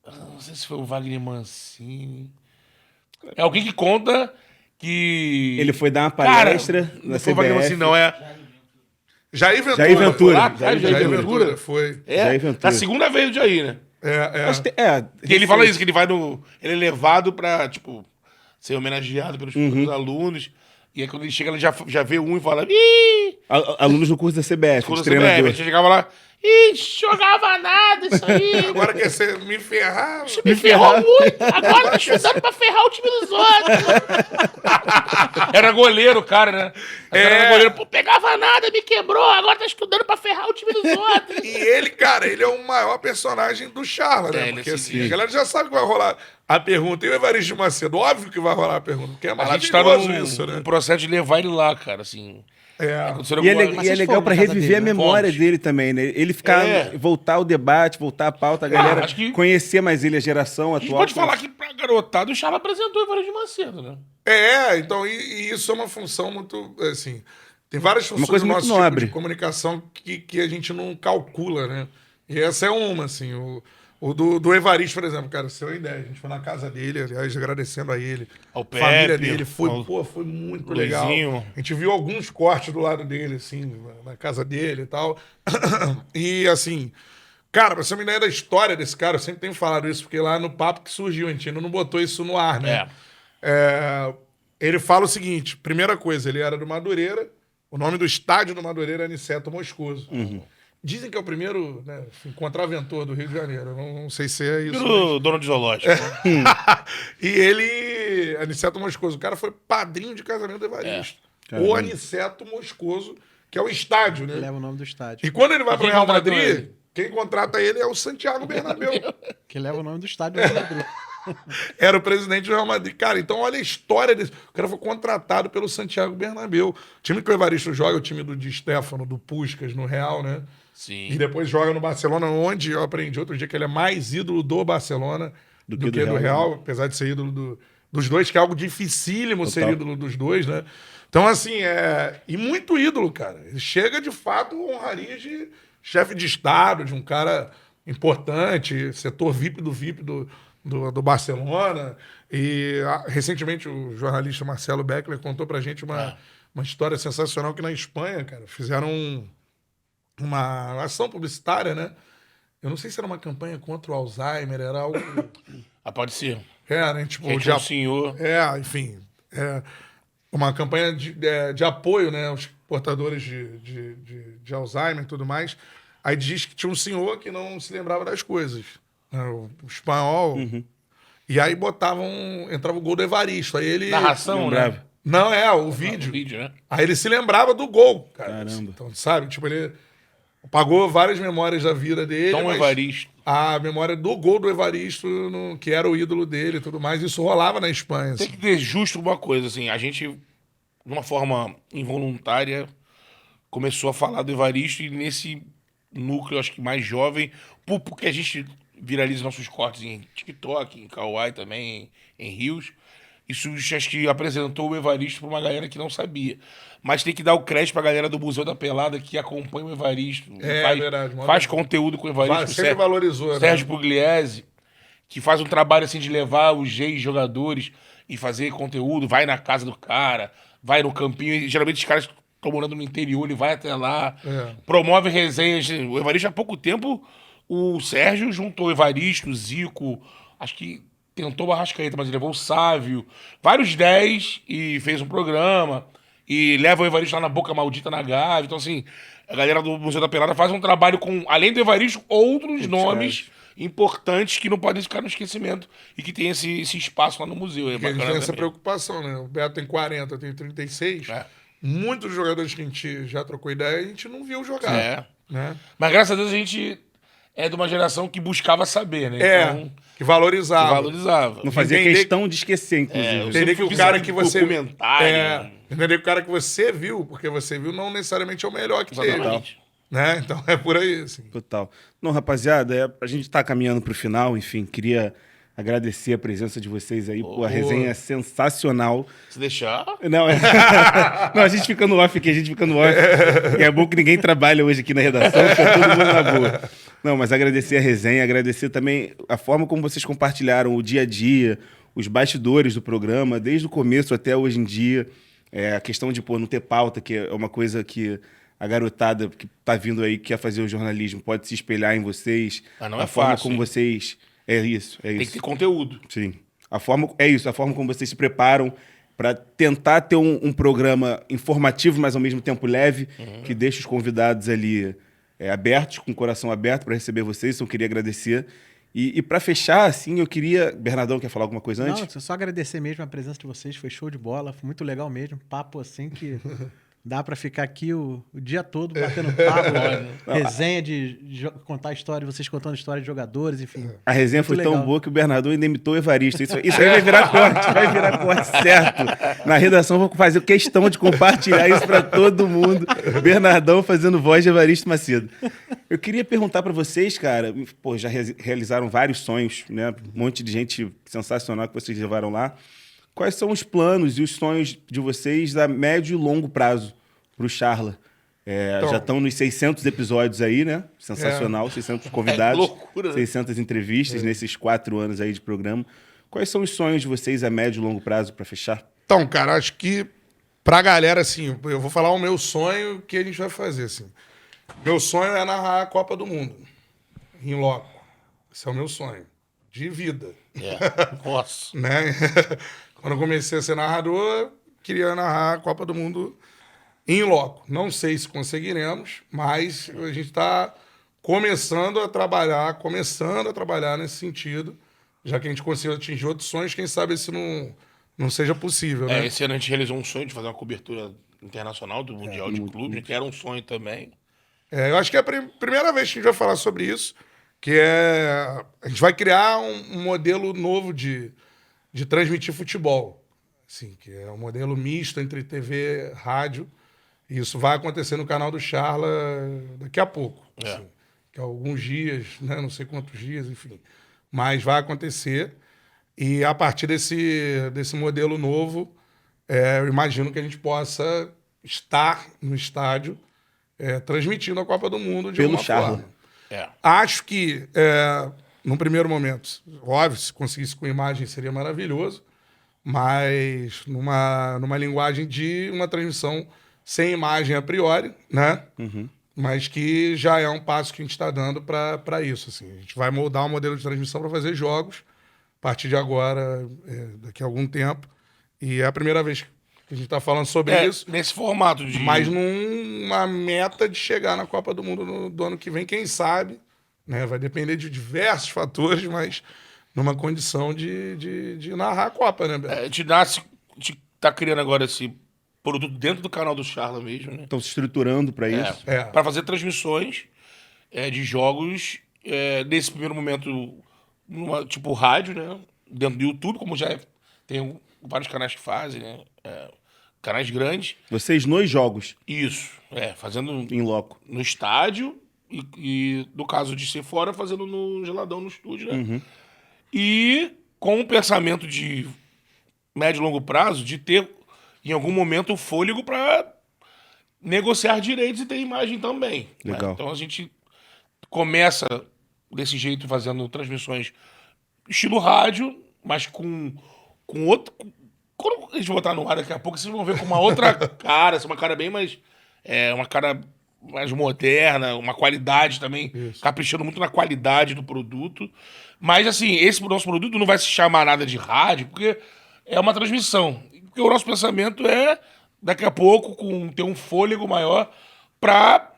não sei se foi o Wagner Mancini. É alguém que conta que... Ele foi dar uma Cara, palestra na não foi o Wagner CBF. Mancini, não, é... Jair Ventura. Jair Ventura. Lá atrás, Jair Jair Ventura, Ventura. foi. Jair Ventura. Na segunda vez do Jair, né? Acho que Que ele fala isso, que ele vai no... Ele é levado pra, tipo, ser homenageado pelos alunos. E aí quando ele chega, ele já vê um e fala... Ih! Alunos do curso da CBF, Quando os você bebe, treinadores. você chegava lá... Ih, jogava nada isso aí. Agora quer ser me ferrar? Me ferrou muito. Agora tá estudando pra ferrar o time dos outros. Era goleiro, cara, né? Era goleiro. Pô, pegava nada, me quebrou. Agora tá estudando pra ferrar o time dos outros. E ele, cara, ele é o maior personagem do Charla, né? É, ele Porque é assim, sinistro. a galera já sabe que vai rolar a pergunta. E o Evaristo de Macedo, óbvio que vai rolar a pergunta, porque é A gente tá maravilhoso isso, né? num processo de levar ele lá, cara, assim. Aconteceram E é, alguma- le- Mas e é vocês legal foram pra na casa reviver dele, né? a memória Fomos. dele também, né? Ele ficar, voltar ao debate, voltar à pauta, a galera acho que- conhecer mais ele, a geração A gente atual. pode falar que pra garotada o Charla apresentou o Evaristo de Macedo, né? Então, e isso é uma função muito, assim, tem várias funções coisa do muito nosso tipo nobre. de comunicação que a gente não calcula, né? E essa é uma, assim, O do Evaristo, por exemplo, cara, você tem uma ideia. A gente foi na casa dele, aliás, agradecendo a ele. Ao A família Pepe, dele. Foi, ao foi muito Luizinho. legal. A gente viu alguns cortes do lado dele, assim, na casa dele e tal. E, assim, cara, pra você ter uma ideia da história desse cara, eu sempre tenho falado isso, porque lá no papo que surgiu, a gente ainda não botou isso no ar, né? Ele fala o seguinte: primeira coisa, ele era do Madureira, o nome do estádio do Madureira é Aniceto Moscoso. Dizem que é o primeiro, né, assim, contraventor do Rio de Janeiro. Eu não sei se é isso. Virou dono de zoológico. E ele, Aniceto Moscoso, o cara foi padrinho de casamento do Evaristo. O Aniceto Moscoso, que é o estádio, né? Leva o nome do estádio. E quando ele vai E pro quem Real contratou Madrid, ele? quem contrata ele é o Santiago Bernabéu. Que leva o nome do estádio. Do Madrid. Era o presidente do Real Madrid. Cara, então olha a história desse. O cara foi contratado pelo Santiago Bernabéu. O time que o Evaristo joga é o time do Di Stéfano, do Puskás, no Real, né? Sim. E depois joga no Barcelona, onde eu aprendi outro dia que ele é mais ídolo do Barcelona do que do Real, apesar de ser ídolo dos dois, que é algo dificílimo ser ídolo dos dois, né? Então, assim, e muito ídolo, cara. Ele chega, de fato, honraria de chefe de Estado, de um cara importante, setor VIP do VIP do Barcelona. E recentemente o jornalista Marcelo Beckler contou pra gente uma história sensacional que na Espanha, cara, fizeram uma ação publicitária, né? Eu não sei se era uma campanha contra o Alzheimer, era algo... Pode ser. né? Tipo, Gente, um senhor. enfim. Uma campanha de apoio, né, aos portadores de Alzheimer e tudo mais. Aí diz que tinha um senhor que não se lembrava das coisas, né, o espanhol. E aí entrava o gol do Evaristo. Aí ele... Narração, né? Não, o vídeo. O vídeo, né? Aí ele se lembrava do gol, cara. Caramba. Então, sabe? Tipo, ele apagou várias memórias da vida dele. Dom mas Evaristo. a memória do gol do Evaristo, que era o ídolo dele e tudo mais, isso rolava na Espanha. Tem Assim. que ter justo uma coisa, assim, a gente, de uma forma involuntária, começou a falar do Evaristo e nesse núcleo, acho que mais jovem, porque a gente viraliza nossos cortes em TikTok, em Kawaii também, em Rios, isso acho que apresentou o Evaristo para uma galera que não sabia. Mas tem que dar o crédito pra galera do Museu da Pelada que acompanha o Evaristo. Verdade. Faz conteúdo com o Evaristo. Sempre valorizou, Sérgio né? Pugliese, que faz um trabalho assim de levar os ex-jogadores e fazer conteúdo, vai na casa do cara, vai no campinho, e geralmente os caras estão morando no interior, ele vai até lá, promove resenhas. O Evaristo, há pouco tempo, o Sérgio juntou o Evaristo, o Zico, acho que tentou o Arrascaeta, mas ele levou o Sávio, vários 10 e fez um programa, e leva o Evaristo lá na Boca Maldita, na Gávea. Então, assim, a galera do Museu da Pelada faz um trabalho com, além do Evaristo, outros nomes importantes que não podem ficar no esquecimento e que tem esse espaço lá no museu. Porque a gente tem essa preocupação, né? O Beto tem 40, eu tenho 36. Muitos jogadores que a gente já trocou ideia, a gente não viu jogar. Né? Mas graças a Deus a gente é de uma geração que buscava saber, né? Então, que valorizava. que valorizava. Não fazia Entender- questão de esquecer, inclusive. Entender que o cara que você... documentário. Entender que o cara que você viu, porque você viu, não necessariamente é o melhor que teve. Exatamente. Né? Então é por aí, assim. Total. Não, rapaziada, a gente tá caminhando pro final, enfim, queria agradecer a presença de vocês aí, pô, a resenha é sensacional. Se deixar... Não, não, a gente fica no off aqui, E é bom que ninguém trabalha hoje aqui na redação, tá todo mundo na boa. Não, mas agradecer a resenha, agradecer também a forma como vocês compartilharam o dia a dia, os bastidores do programa, desde o começo até hoje em dia. A questão de, não ter pauta, que é uma coisa que a garotada que tá vindo aí, que quer fazer o jornalismo, pode se espelhar em vocês. Não a é forma fácil, como hein? vocês... É isso. Tem que ter conteúdo. Sim. A forma como vocês se preparam para tentar ter um programa informativo, mas ao mesmo tempo leve, que deixe os convidados ali abertos, com o coração aberto para receber vocês. Então, eu queria agradecer. E para fechar, assim, eu queria... Bernardão, quer falar alguma coisa antes? Não, só agradecer mesmo a presença de vocês, foi show de bola, foi muito legal mesmo, papo assim que dá pra ficar aqui o dia todo batendo papo, resenha de contar história, vocês contando história de jogadores, enfim. A resenha foi Muito tão legal. boa que o Bernardão ainda imitou o Evaristo. Isso aí vai virar corte, certo. Na redação eu vou fazer questão de compartilhar isso para todo mundo. Bernardão fazendo voz de Evaristo Macedo. Eu queria perguntar para vocês, cara, pô, já realizaram vários sonhos, né? Um monte de gente sensacional que vocês levaram lá. Quais são os planos e os sonhos de vocês a médio e longo prazo para o Charla? Então, Já estão nos 600 episódios aí, né? Sensacional, 600 convidados, loucura, né? 600 entrevistas nesses 4 anos aí de programa. Quais são os sonhos de vocês a médio e longo prazo para fechar? Então, cara, acho que pra galera, assim, eu vou falar o meu sonho que a gente vai fazer, assim. Meu sonho é narrar a Copa do Mundo, em loco. Esse é o meu sonho, de vida. Nossa. Né? Quando eu comecei a ser narrador, queria narrar a Copa do Mundo em loco. Não sei se conseguiremos, mas a gente está começando a trabalhar nesse sentido, já que a gente conseguiu atingir outros sonhos, quem sabe esse não seja possível, né? Esse ano a gente realizou um sonho de fazer uma cobertura internacional do Mundial de Clubes, que era um sonho também. Eu acho que é a primeira vez que a gente vai falar sobre isso, que é... A gente vai criar um modelo novo de transmitir futebol, assim, que é um modelo misto entre TV e rádio. E isso vai acontecer no canal do Charla daqui a pouco. Assim, que é alguns dias, né? Não sei quantos dias, enfim. Mas vai acontecer. E a partir desse modelo novo, eu imagino que a gente possa estar no estádio transmitindo a Copa do Mundo de Pelo alguma Charla. forma. Acho que, num primeiro momento, óbvio, se conseguisse com imagem seria maravilhoso, mas numa linguagem de uma transmissão sem imagem a priori, né? Mas que já é um passo que a gente está dando para isso. Assim. A gente vai moldar um modelo de transmissão para fazer jogos a partir de agora, daqui a algum tempo. E é a primeira vez que a gente está falando sobre isso. Nesse formato de... Mas numa meta de chegar na Copa do Mundo do ano que vem, quem sabe, né? Vai depender de diversos fatores, mas numa condição de narrar a Copa, né, Beto? A gente tá criando agora esse produto dentro do canal do Charla mesmo, né? Estão se estruturando para isso? Para fazer transmissões de jogos, nesse primeiro momento, tipo rádio, né? Dentro do YouTube, como já tem vários canais que fazem, né? Canais grandes. Vocês nos jogos, Isso, fazendo em loco. no estádio e no caso de ser fora, fazendo no geladão no estúdio, né? E com o pensamento de médio e longo prazo, de ter em algum momento o fôlego para negociar direitos e ter imagem também. né? Legal. Então a gente começa desse jeito fazendo transmissões estilo rádio, mas com outro... Quando a gente botar no ar daqui a pouco, vocês vão ver com uma outra cara, uma cara bem mais... uma cara mais moderna, uma qualidade também, caprichando muito na qualidade do produto. Mas, assim, esse nosso produto não vai se chamar nada de rádio, porque é uma transmissão. Porque o nosso pensamento daqui a pouco, ter um fôlego maior para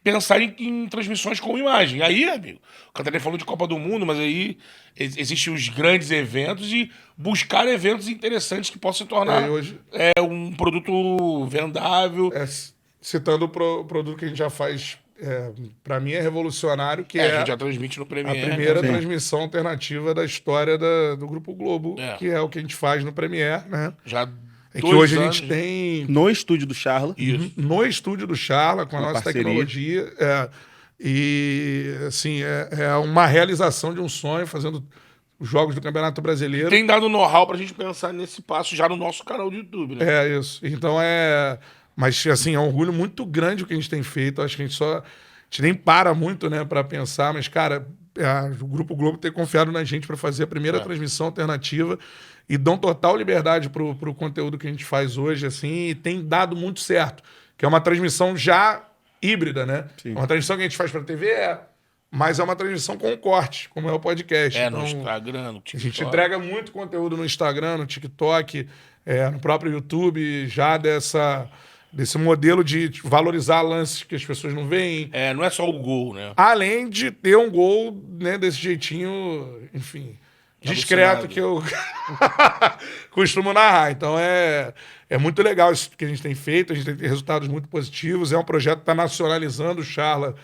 pensar em transmissões com imagem. Aí, amigo, o Catarina falou de Copa do Mundo, mas aí existem os grandes eventos e buscar eventos interessantes que possam se tornar hoje, um produto vendável. Citando o produto que a gente já faz, para mim é revolucionário, que A gente já transmite no a Premiere. primeira transmissão alternativa da história do Grupo Globo, que é o que a gente faz no Premiere, né? Já É que hoje a gente tem No estúdio do Charla. Isso. no estúdio do Charla, com a Uma nossa parceria. tecnologia. E, assim, é uma realização de um sonho, fazendo os jogos do Campeonato Brasileiro. Tem dado know-how pra gente pensar nesse passo já no nosso canal do YouTube, né? É isso. Então Mas, assim, é um orgulho muito grande o que a gente tem feito. Acho que a gente nem para muito, né, para pensar, mas, cara, o Grupo Globo ter confiado na gente para fazer a primeira transmissão alternativa e dão total liberdade pro conteúdo que a gente faz hoje, assim, e tem dado muito certo. Que é uma transmissão já híbrida, né? Sim. Uma transmissão que a gente faz para TV, mas é uma transmissão com corte, como é o podcast. No Instagram, no A TikTok. gente entrega muito conteúdo no Instagram, no TikTok, no próprio YouTube, já desse modelo de valorizar lances que as pessoas não veem. Não é só o gol, né? Além de ter um gol, né, desse jeitinho, enfim, discreto Alucinado. que eu costumo narrar. Então é muito legal isso que a gente tem feito, a gente tem resultados muito positivos. É um projeto que está nacionalizando o Charla,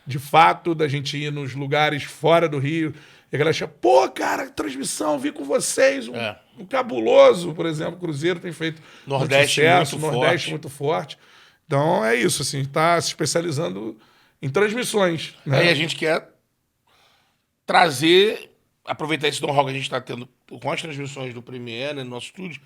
de fato, da gente ir nos lugares fora do Rio. E a galera chama, pô, cara, transmissão, vi com vocês, um cabuloso, por exemplo, o Cruzeiro tem feito Nordeste muito sucesso, muito Nordeste forte. muito forte. Então é isso, assim, tá se especializando em transmissões. Né? Aí a gente quer aproveitar esse know-how que a gente está tendo com as transmissões do Premiere, né, no nosso estúdio,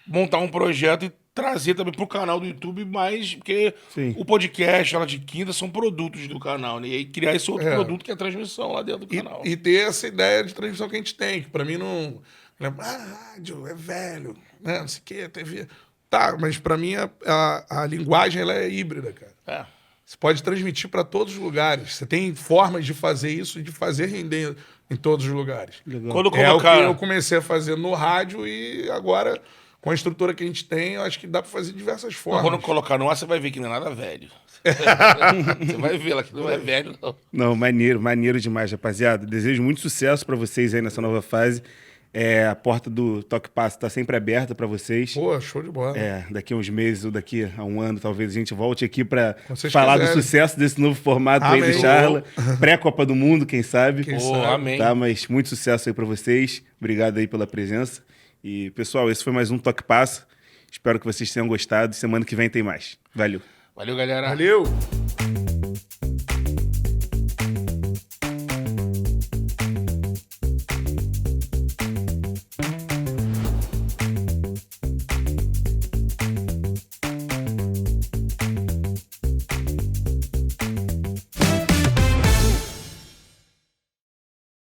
montar um projeto e trazer também pro canal do YouTube mais, porque Sim. o podcast, ela de quinta, são produtos do canal, né? E aí criar esse outro produto que é a transmissão lá dentro do canal. E ter essa ideia de transmissão que a gente tem, que pra mim não... rádio é velho, né? Não sei o que, TV... Tá, mas pra mim a linguagem ela é híbrida, cara. Você pode transmitir para todos os lugares. Você tem formas de fazer isso e de fazer render em todos os lugares. Legal. Quando É o que colocar... eu comecei a fazer no rádio e agora, com a estrutura que a gente tem, eu acho que dá para fazer de diversas formas. Quando colocar no ar, você vai ver que não é nada velho. Você vai ver lá que não é velho, não. Não, maneiro demais, rapaziada. Desejo muito sucesso pra vocês aí nessa nova fase. A porta do Toque Passo tá sempre aberta pra vocês. Pô, show de bola. Daqui a uns meses ou daqui a um ano, talvez a gente volte aqui pra vocês falar quiserem. do sucesso desse novo formato aí Amém. do Charla. Pré-Copa do Mundo, quem sabe. Quem Pô, sabe. amém. Tá, mas muito sucesso aí pra vocês. Obrigado aí pela presença. E, pessoal, esse foi mais um Toque Passo. Espero que vocês tenham gostado. Semana que vem tem mais. Valeu. Valeu, galera. Valeu!